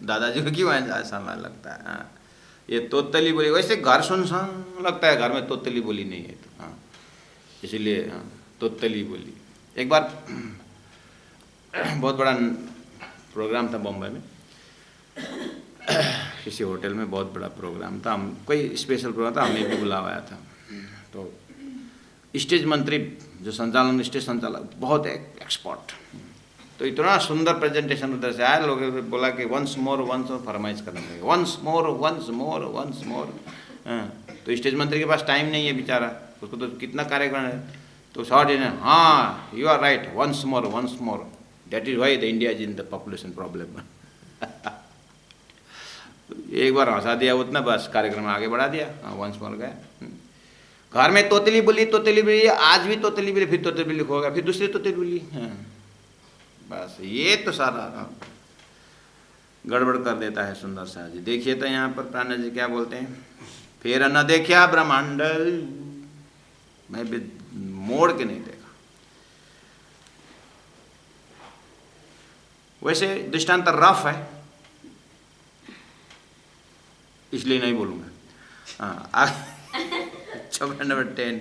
दादाजी को क्यों ऐसा लगता है? हाँ, ये तोतली बोली। वैसे घर सुनसान लगता है, घर में तोतली बोली नहीं है तो। हाँ, इसीलिए हाँ, तोतली बोली। एक बार बहुत बड़ा प्रोग्राम था बम्बई में, किसी होटल में बहुत बड़ा प्रोग्राम था। हम कोई स्पेशल प्रोग्राम था, हमें भी बुलाया था। तो स्टेज मंत्री जो संचालन, स्टेज संचालक बहुत एक्सपर्ट, तो इतना सुंदर प्रेजेंटेशन उधर से आया। लोगों ने बोला कि वंस मोर फरमाइश करना चाहिए, वंस मोर। तो स्टेज मंत्री के पास टाइम नहीं है बेचारा, उसको तो कितना कार्यक्रम है। तो शॉर्ट इन, हाँ you are right, once more, that is why the India is in the population problem. एक बार हंसा दिया उतना, बस कार्यक्रम आगे बढ़ा दिया। हाँ, वंस मोर गया। घर में तोतली बोली, आज भी तोतली बोली, फिर तोतली बोली खो गया, फिर दूसरी तोतली बोली। हाँ, बस ये तो सारा गड़बड़ कर देता है सुंदर सा जी। देखिए तो यहाँ पर प्राण जी क्या बोलते हैं, फिर न देखा ब्रह्मांड, मैं भी मोड़ के नहीं देखा। वैसे दृष्टांत रफ है, इसलिए नहीं बोलूँगा। हाँ, चैप्टर नंबर 10।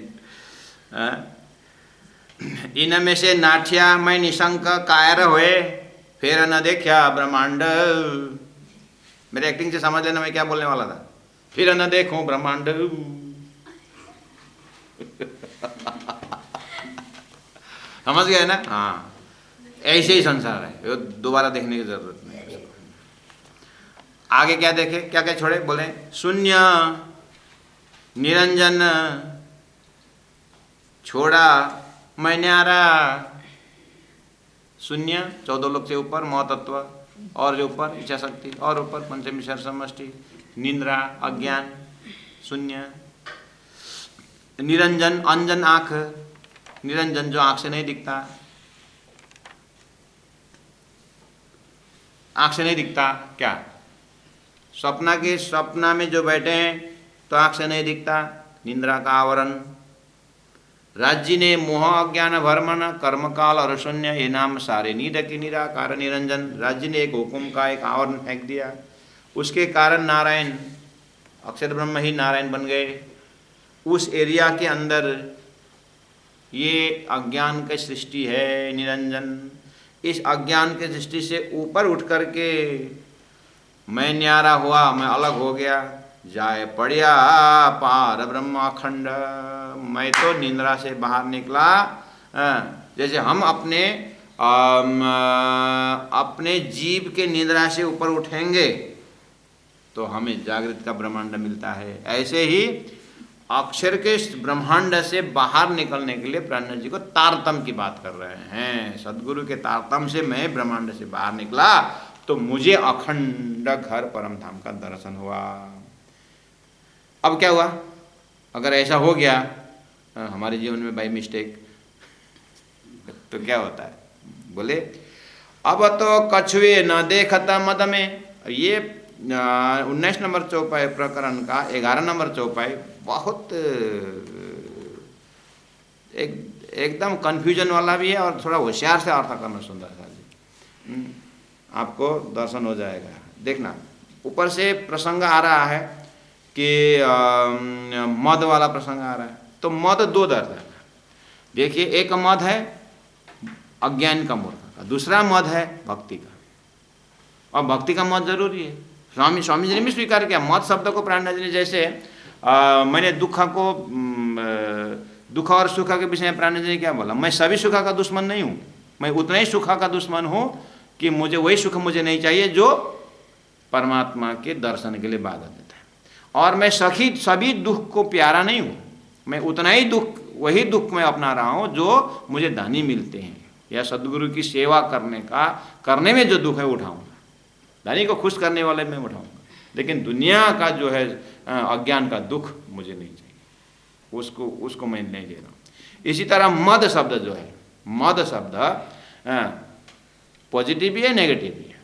इनमें से नाठिया मैं निशंक कायर हुए, फिर न देखा ब्रह्मांड। मेरे एक्टिंग से समझ लेना मैं क्या बोलने वाला था। फिर न देखूं ब्रह्मांड। समझ गए ना? हाँ, ऐसे ही संसार है, दोबारा देखने की जरूरत नहीं है। आगे क्या देखे, क्या क्या छोड़े? बोले शून्य निरंजन छोड़ा मैं न्यारा। शून्य 14 लोक से ऊपर महतत्व, और जो ऊपर इच्छा शक्ति, और ऊपर पंचमीशर समष्टि, निंद्रा अज्ञान, शून्य। निरंजन अंजन आँख, निरंजन जो आँख से नहीं दिखता, आँख से नहीं दिखता क्या? सपना के सपना में जो बैठे हैं तो आँख से नहीं दिखता, निंद्रा का आवरण। राज्य ने मोह अज्ञान भरमन कर्म काल और शून्य, ये नाम सारे नींद की निराकार निरंजन। राज्य ने एक हुकुम का एक आवरण फेंक दिया, उसके कारण नारायण अक्षर ब्रह्म ही नारायण बन गए। उस एरिया के अंदर ये अज्ञान की सृष्टि है निरंजन। इस अज्ञान के दृष्टि से ऊपर उठ करके मैं न्यारा हुआ, मैं अलग हो गया। जाए पड़िया पार ब्रह्म अखंड, मैं तो निंद्रा से बाहर निकला। जैसे हम अपने जीव के निंद्रा से ऊपर उठेंगे तो हमें जागृत का ब्रह्मांड मिलता है, ऐसे ही अक्षर के ब्रह्मांड से बाहर निकलने के लिए प्राण जी को तारतम की बात कर रहे हैं। सदगुरु के तारतम से मैं ब्रह्मांड से बाहर निकला तो मुझे अखंड घर परम धाम का दर्शन हुआ। अब क्या हुआ, अगर ऐसा हो गया हमारे जीवन में बाई मिस्टेक तो क्या होता है? बोले अब तो कछुए न देखता मद में। ये 19 नंबर चौपाई प्रकरण का 11 नंबर चौपाई बहुत एकदम कन्फ्यूजन वाला भी है और थोड़ा होशियार से अर्थ करना सुंदर सा जी, आपको दर्शन हो जाएगा। देखना ऊपर से प्रसंग आ रहा है कि मद वाला प्रसंग आ रहा है, तो मद दो दर्द है। देखिए एक मद है अज्ञान का मूर्ख का, दूसरा मद है भक्ति का, और भक्ति का मद जरूरी है। स्वामी जी ने भी स्वीकार किया मद शब्द को। प्राणनाथ जी ने जैसे मैंने दुख और सुख के विषय में प्राणनाथ जी ने क्या बोला, मैं सभी सुख का दुश्मन नहीं हूँ, मैं उतना ही सुख का दुश्मन हूँ कि मुझे वही सुख मुझे नहीं चाहिए जो परमात्मा के दर्शन के लिए बाधा देता है। और मैं सभी दुख को प्यारा नहीं हूँ, मैं उतना ही वही दुख में अपना रहा हूँ जो मुझे धनी मिलते हैं या सदगुरु की सेवा करने में जो दुख है उठाऊंगा। धनी को खुश करने वाले मैं उठाऊंगा, लेकिन दुनिया का जो है अज्ञान का दुख मुझे नहीं चाहिए, उसको मैं नहीं ले रहा हूँ। इसी तरह मद शब्द जो है, मद शब्द पॉजिटिव भी है नेगेटिव भी है।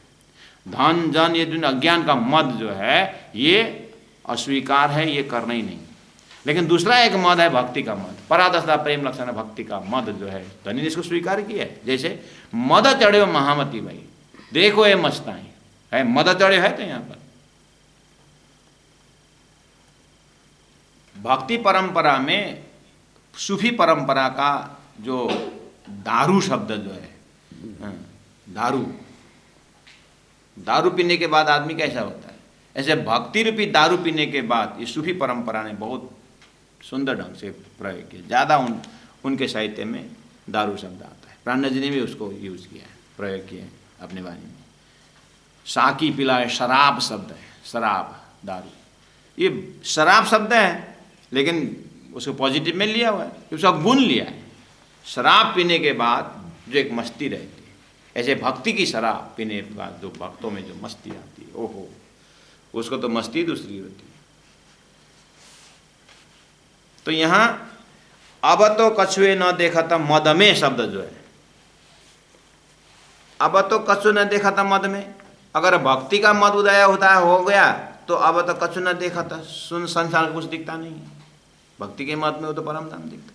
धन जन ये दुनिया अज्ञान का मद जो है ये अस्वीकार है, ये करना ही नहीं। लेकिन दूसरा एक मद है भक्ति का मद, परादशा प्रेम लक्षण भक्ति का मद जो है धनी ने इसको स्वीकार किया है। जैसे मद चढ़े महामती भाई, देखो ये मस्ताई है, मद चढ़े है। तो यहाँ पर भक्ति परंपरा में सूफी परंपरा का जो दारू शब्द जो है, दारू पीने के बाद आदमी कैसा होता है, ऐसे भक्ति रूपी दारू पीने के बाद ये सूफी परंपरा ने बहुत सुंदर ढंग से प्रयोग किया। ज़्यादा उनके साहित्य में दारू शब्द आता है। प्राणनाथ जी ने भी उसको यूज़ किया है, प्रयोग किया है अपने वाणी में। साकी पिलाए शराब शब्द है, शराब दारू, ये शराब शब्द है लेकिन उसको पॉजिटिव में लिया हुआ है, उसका गुण लिया है। शराब पीने के बाद जो एक मस्ती रहती है, ऐसे भक्ति की शराब पीने के बाद जो भक्तों में जो मस्ती आती है, ओहो, उसको तो मस्ती दूसरी होती है। तो यहाँ अब तो कछुए न देखा था मद में शब्द जो है, अब तो कछु न देखा था मद में। अगर भक्ति का मद उदय हो गया तो अब तो कछु न देखा था, सुन संसार कुछ दिखता नहीं है। भक्ति के मद में वो तो परम धाम दिखता।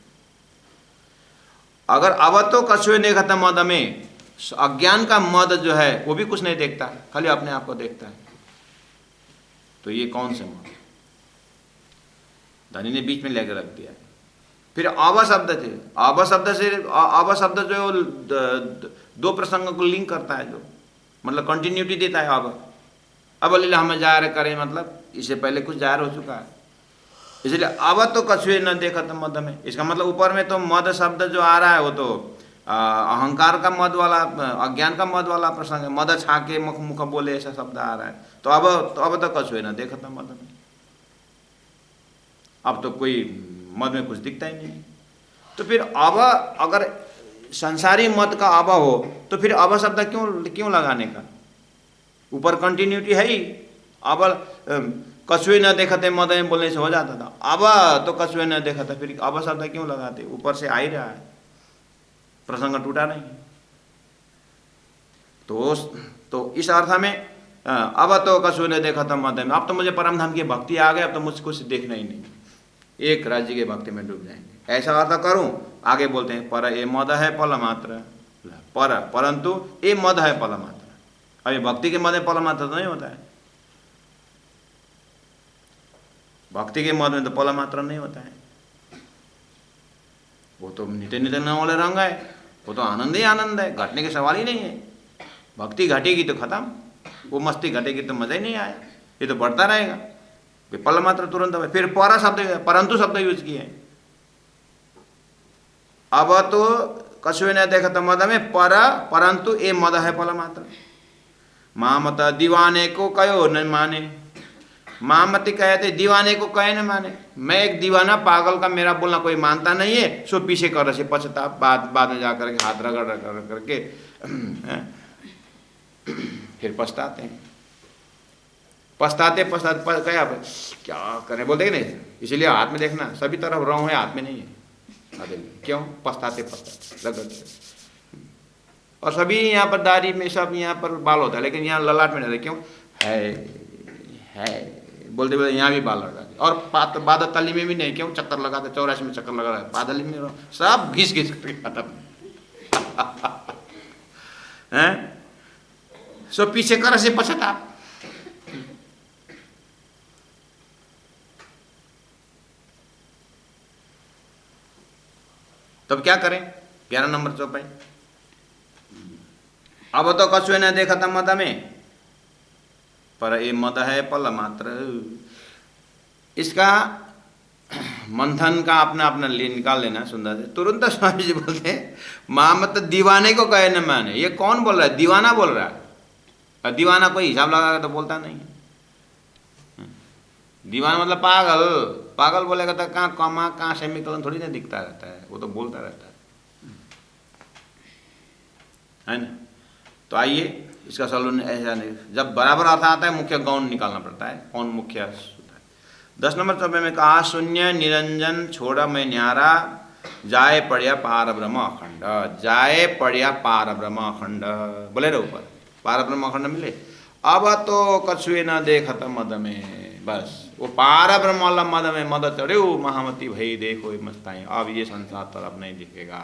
अगर अब तो कछुए देखा था मद में, अज्ञान का मद जो है वो भी कुछ नहीं देखता, खाली अपने आप को देखता है। तो ये कौन से मद? धनी ने बीच में लेकर रख दिया। फिर अब शब्द थे, अब शब्द से अब शब्द जो दो प्रसंगों को लिंक करता है, जो मतलब कंटिन्यूटी देता है। अब लीला हमें जाहिर करें, मतलब इससे पहले कुछ जाहिर हो चुका है, इसलिए अब तो कछुए न देखा था मद में। इसका मतलब ऊपर में तो मद शब्द जो आ रहा है वो तो अहंकार का मद वाला, अज्ञान का मद वाला प्रसंग है। मद छाके मुख मुख बोले ऐसा शब्द आ रहा है। तो अब तो कछुए न देखा था मद में। अब तो कोई मद में कुछ दिखता ही नहीं। तो फिर अब अगर संसारी मत का अब हो तो फिर अब शब्द क्यों लगाने का? ऊपर कंटिन्यूटी है ही। अब कछुए न देखा थे मद में बोलने से हो जाता था, अब तो कछुए न देखा था, फिर अब शब्द क्यों लगाते? ऊपर से आ ही रहा है, प्रसंग टूटा नहीं। तो इस अर्थ में अब तो कछुए ने देखा था मद में, अब तो मुझे परम धाम की भक्ति आ गई, अब तो मुझे कुछ देखना ही नहीं, एक राज्य की भक्ति में डूब जाएंगे, ऐसा अर्थ करूं। आगे बोलते हैं पर ए मद है पल मात्र, परंतु ये मद है पल मात्र। अभी भक्ति के मद में पल मात्र तो नहीं होता है, भक्ति के मद में तो पल मात्र नहीं होता है। वो तो नित्य नित्य वाले रंग है, वो तो आनंद ही आनंद है, घटने के सवाल ही नहीं है। भक्ति घटेगी तो खत्म, वो मस्ती घटेगी तो मजा ही नहीं आया, ये तो बढ़ता रहेगा। पल मात्र तुरंत है। फिर पर शब्द परंतु शब्द यूज किए। अब तो कछुए ने देखा था मद में, परंतु ये मद है पल मात्र। मामत दीवाने को कहो न माने, मामती कहते दीवाने को कहे न माने। मैं एक दीवाना पागल का मेरा बोलना कोई मानता नहीं है, सो पीछे कर रहे पछताप, बाद में जाकर के हाथ रगड़ करके फिर पछताते हैं। पछताते पछताते क्या करें बोलते कि नहीं, इसलिए हाथ में देखना सभी तरफ रहो है, हाथ में नहीं है। क्यों? पछताते पछताते रगड़ते। और सभी यहाँ पर दाढ़ी में सब यहाँ पर बाल होता है, लेकिन यहाँ ललाट में नहीं रहता। क्यों? है बोलते बोलते यहाँ भी बाल लगा दे। और बादल तली में भी नहीं। क्यों? चक्कर लगाते, 84 में चक्कर लगा रहा है, बादल में रहो, सब घिस घिस करके खत्म। हैं? सो पीछे कर से पछताप। तब क्या करें? 11 नंबर चौपाई। अब तो कछुए ने देखा था मद में, पर ये मद है पल मात्र। इसका मंथन का अपना अपना निकाल लेना सुंदर से। तुरंत स्वामी जी बोलते हैं महामत दीवाने को कहे न माने। ये कौन बोल रहा है? दीवाना बोल रहा है। दीवाना कोई हिसाब लगा तो बोलता नहीं है। दीवाना मतलब पागल। पागल बोलेगा तो कहाँ कमा कहाँ सेमीकोलन थोड़ी ना दिखता रहता है, वो तो बोलता रहता है ना। तो आइए इसका सलून ऐसा नहीं, जब बराबर अर्थ आता है मुख्य गौण निकालना पड़ता है, कौन मुख्य होता है। 10 नंबर चौपे में कहा शून्य निरंजन छोड़ा मैं न्यारा, जाए पड़िया पार ब्रह्म अखंड। जाए पड़िया पार ब्रह्म अखंड, बोले रहे ऊपर पार ब्रह्म अखंड मिले। अब तो कछुए न देखत मद में, बस वो पार ब्रह्म वाला मद में मद चढ़े महामती भई देखो मस्ताई। अब ये संसार तरफ नहीं दिखेगा।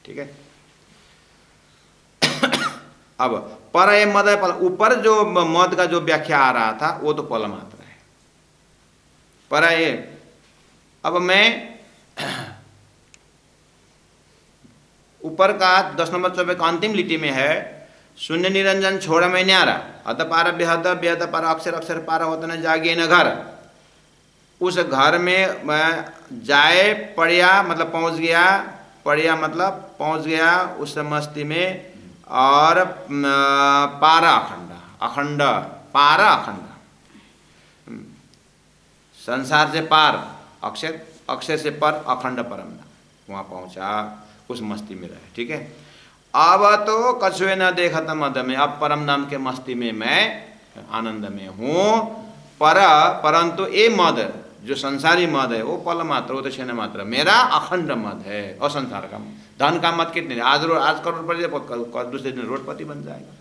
ठीक है। अब पर ये मद पल, ऊपर जो मद का जो व्याख्या आ रहा था वो तो पल मात्र है। पर ये अब मैं ऊपर का 10 नंबर चौबे का अंतिम लिटि में है शून्य निरंजन छोड़ा मैं न्यारा, अत पार बेहद बेहद पार अक्षर अक्षर पार होता न जागे न घर। उस घर में मैं जाए पड़िया मतलब पहुंच गया, पड़िया मतलब पहुंच गया उस मस्ती में। और पारा अखंड, अखंड पारा अखंड, संसार से पार अक्षर, अक्षर से पर अखंड परम, वहाँ पहुँचा उस मस्ती में रहे। ठीक है। अब तो कछुए न देखत मद में, अब परम धाम के मस्ती में मैं आनंद में हूँ। परंतु ये मद जो संसारी मद है वो पल मात्र, वो तो क्षण मात्र। मेरा अखंड मद है। और संसार का धन का मद कितने, आज करोड़पति, दूसरे दिन रोडपति बन जाएगा।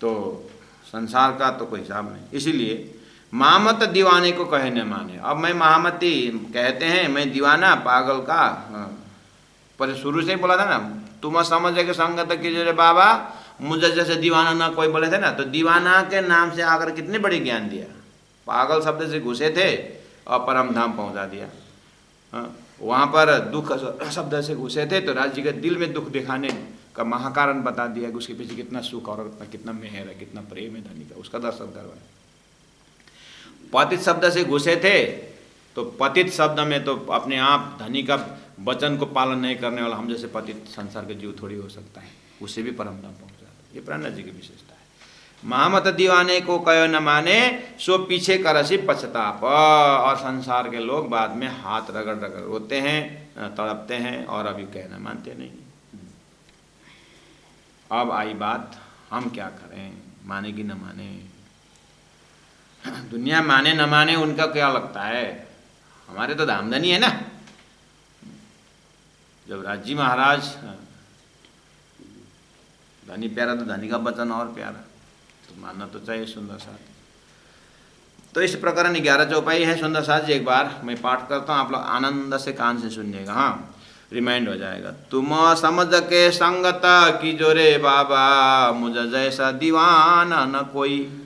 तो संसार का तो कोई हिसाब नहीं। इसीलिए महामत दीवाने को कहे न माने। अब मैं महामती कहते हैं, मैं दीवाना पागल का, पर शुरू से ही बोला था ना, तुम समझ के संगत कीजिए बाबा, मुझे जैसे दीवाना ना कोई बोले थे ना, तो दीवाना के नाम से आकर कितने बड़े ज्ञान दिया। पागल शब्द से घुसे थे और परम धाम पहुंचा दिया। वहाँ पर दुख शब्द से घुसे थे तो राज्य के दिल में दुख दिखाने का महाकारण बता दिया कि उसके पीछे कितना सुख और कितना मेहर है, कितना प्रेम है धनी का, उसका दर्शन करवाया। पतित शब्द से घुसे थे तो पतित शब्द में तो अपने आप धनी का वचन को पालन नहीं करने वाला हम जैसे पतित संसार के जीव थोड़ी हो सकता है, उससे भी परम धाम पहुँचा। ये प्राणनाथ जी की विशेषता है। महामत दीवाने को कहो न माने, सो पीछे करसी पछताप। और संसार के लोग बाद में हाथ रगड़ रगड़ रोते हैं, तड़पते हैं और अभी कहना मानते नहीं। अब आई बात, हम क्या करें, माने कि न माने। दुनिया माने न माने उनका क्या लगता है, हमारे तो धामधनी है ना। जब राजी महाराज, धनी प्यारा तो धनी का वचन और प्यारा, तो मानना तो चाहिए सुंदर साथ। तो इस प्रकरण 11 चौपाई है सुंदर साथ जी। एक बार मैं पाठ करता हूँ, आप लोग आनंद से कान से सुनिएगा। हाँ, रिमाइंड हो जाएगा। तुम समझ के संगत की जोरे बाबा, मुझे जैसा दीवाना न कोई।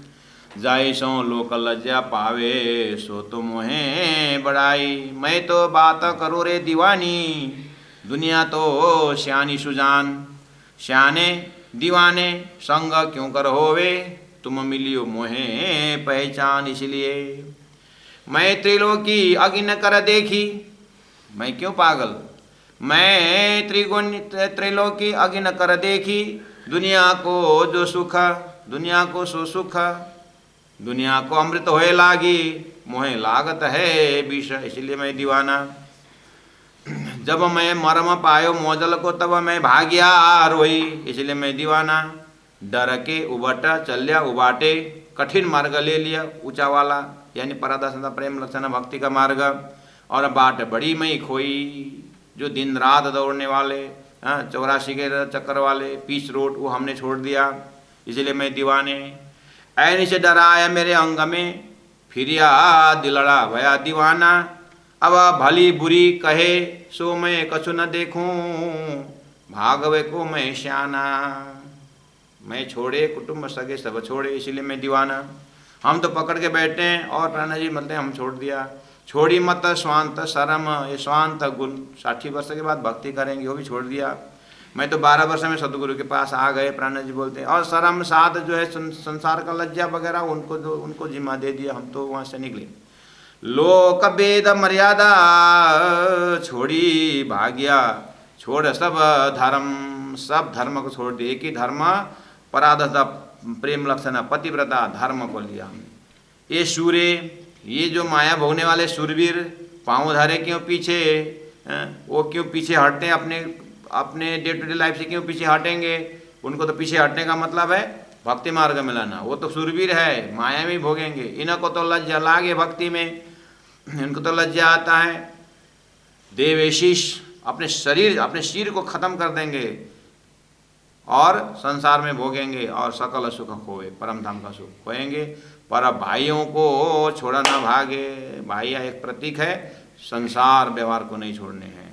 जाइसों लोक लज्जा पावे, सो तुम है बड़ाई। मैं तो बात करो रे दीवानी, दुनिया तो श्यानी सुजान। श्याने दीवाने संग क्यों कर होवे, तुम मिलियो मोहे पहचान। इसलिए मैं त्रिलोकी अगिन कर देखी, मैं क्यों पागल, मैं त्रिलोकी अगिन कर देखी। दुनिया को जो सुख, दुनिया को सो सुख, दुनिया को अमृत होए लागी। मोहे लागत है विष, इसलिए मैं दीवाना। जब मैं मरम पायो मोजल को, तब मैं भाग्या रोई, इसलिए मैं दीवाना। डर के उबट चल्या उबाटे, कठिन मार्ग ले लिया ऊंचा वाला, यानी पराधीनता प्रेम लक्षण भक्ति का मार्ग। और बाट बड़ी मई खोई, जो दिन रात दौड़ने वाले 84 के चक्कर वाले पीच रोड, वो हमने छोड़ दिया, इसलिए मैं दीवाने। ऐन से डराया मेरे अंग में, फिरिया दिलड़ा भया दीवाना। अब भली बुरी कहे सो मैं कछु न देखूं, भागवे को मैं श्याना। मैं छोड़े कुटुंब सगे सब छोड़े, इसीलिए मैं दीवाना। हम तो पकड़ के बैठे हैं और प्राणा जी बोलते हैं हम छोड़ दिया। छोड़ी मत स्वांत शरम, ये स्वांत गुण 60 वर्ष के बाद भक्ति करेंगे, वो भी छोड़ दिया। मैं तो 12 वर्ष में सदगुरु के पास आ गए, प्राणा जी बोलते हैं। और शर्म साध जो है संसार का लज्जा वगैरह, उनको जिम्मा दे दिया, हम तो वहाँ से निकले। लोक वेद मर्यादा छोड़ी भाग्या, छोड़ सब धर्म को छोड़ दिए। एक ही धर्म पराधता प्रेम लक्षण पतिव्रता धर्म को लिया हमने। ये सूर्य, ये जो माया भोगने वाले सूरवीर पाँव धरे क्यों पीछे, वो क्यों पीछे हटते हैं, अपने डे टू डे लाइफ से क्यों पीछे हटेंगे। उनको तो पीछे हटने का मतलब है भक्ति मार्ग में लाना। वो तो सूरवीर है, माया में भोगेंगे। इनको तो लज्जा लागे भक्ति में, इनको तो लज्जा आता है। देवेशीष अपने शरीर को खत्म कर देंगे और संसार में भोगेंगे और सकल सुख खोए, परम धाम का सुख खोएंगे। पर भाइयों को छोड़ा ना भागे। भाइया एक प्रतीक है, संसार व्यवहार को नहीं छोड़ने हैं।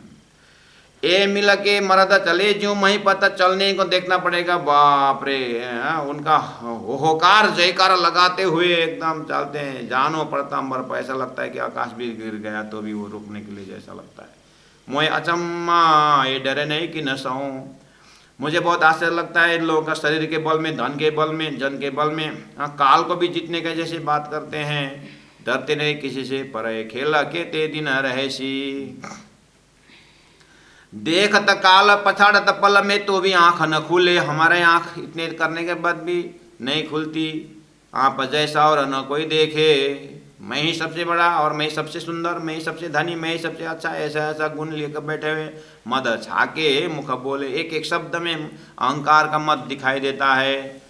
ए मिल के मरद चले जो मही पता, चलने को देखना पड़ेगा। बाप रे, उनका होकार जयकार लगाते हुए एकदम चलते हैं। जानो पड़ता अंबर पर, ऐसा लगता है कि आकाश भी गिर गया तो भी वो रुकने के लिए जैसा लगता है। मोए अचम्मा ये डरे नहीं कि न सहूं। मुझे बहुत आश्चर्य लगता है इन लोगों का, शरीर के बल में, धन के बल में, जन के बल में, काल को भी जीतने के जैसे बात करते हैं। डरते नहीं किसी से, पर खेला के ते दिन रहेसी। देखत काल पछाड़त पल में, तो भी आंख न खुले। हमारे आंख इतने करने के बाद भी नहीं खुलती। आप जैसा और न कोई देखे। मैं ही सबसे बड़ा और मैं ही सबसे सुंदर, मैं ही सबसे धनी, मैं ही सबसे अच्छा, ऐसा ऐसा गुण लेकर बैठे हुए। मद छाके मुख बोले, एक एक शब्द में अहंकार का मत दिखाई देता है।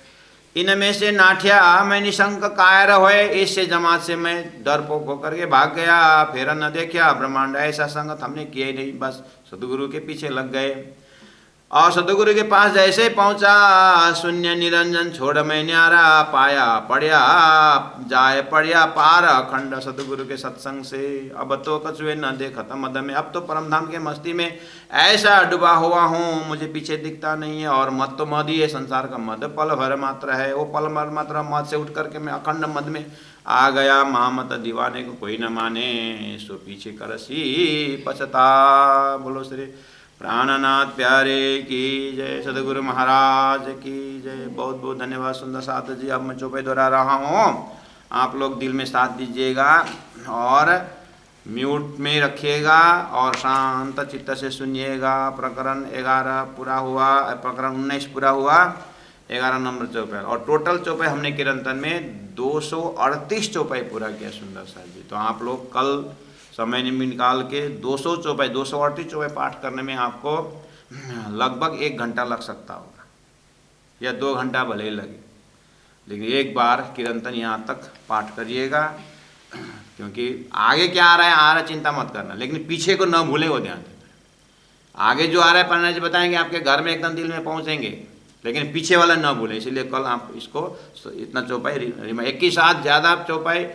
इनमें से नाठिया मैं निशंक कायर होए, इससे जमात से मैं डरपोक होकर के भाग गया। फिर न देखा ब्रह्मांड ऐसा संगत हमने किया ही नहीं, बस सदगुरु के पीछे लग गए। और सदगुरु के पास जैसे पहुंचा, शून्य निरंजन छोड़ मैं न्यारा पाया। पड़िया पार अखंड सदगुरु के सत्संग से। अब तो कछुए न देखता मद में, अब तो परम धाम के मस्ती में ऐसा डूबा हुआ हूँ, मुझे पीछे दिखता नहीं है। और मद तो मद ही है, संसार का मद पल भर मात्र है। वो पल भर मात्र मद से उठ करके मैं अखंड मद में आ गया। महामत दीवाने को कोई न माने, सो पीछे करसी पछता। बोलो श्री प्राणनाथ प्यारे की जय, सदगुरु महाराज की जय। बहुत बहुत धन्यवाद सुंदर साथ जी। अब मैं चौपाई दोहरा रहा हूँ, आप लोग दिल में साथ दीजिएगा और म्यूट में रखिएगा और शांत चित्त से सुनिएगा। प्रकरण 11 पूरा हुआ, प्रकरण 19 पूरा हुआ, 11 नंबर चौपाई। और टोटल चौपाई हमने किरंतन में 238 चौपाई पूरा किया सुंदर साथ जी। तो आप लोग कल समय निकाल के 200 चौपाई 238 चौपाई पाठ करने में आपको लगभग 1 घंटा लग सकता होगा या 2 घंटा भले ही लगे, लेकिन एक बार किरंतन यहाँ तक पाठ करिएगा। क्योंकि आगे क्या आ रहा है चिंता मत करना, लेकिन पीछे को न भूले वो ध्यान देना। आगे जो आ रहा है पढ़ना जी बताएंगे, आपके घर में एकदम दिल में पहुँचेंगे, लेकिन पीछे वाला न भूले। इसलिए कल आप इसको इतना चौपाई एक ही साथ ज़्यादा चौपाई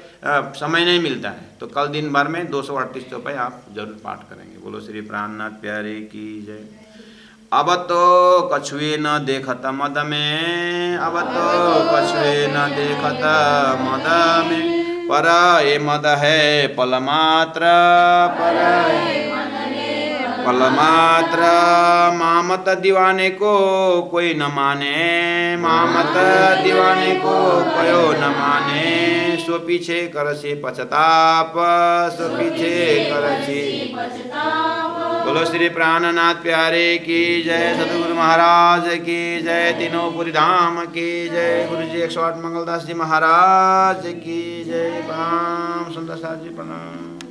समय नहीं मिलता है, तो कल दिन भर में 238 चौपाई आप जरूर पाठ करेंगे। बोलो श्री प्राणनाथ प्यारे की जय। अब तो कछुए न देखत मद में, अब तो कछुए न देखत मद में, पर ये मद है पल मात्र, पल मात्र। मामत दीवाने को कोई न माने, मामत दीवाने को कोई न माने। सो पीछे करसी पछताप, सो पीछे करसी। बोलो श्री प्राणनाथ प्यारे की जय, सदगुरु महाराज की जय, तीनों पुरी धाम की जय, गुरु जी 108 मंगलदास जी महाराज की जय। प्रणाम सुंदर साथ जी, प्रणाम।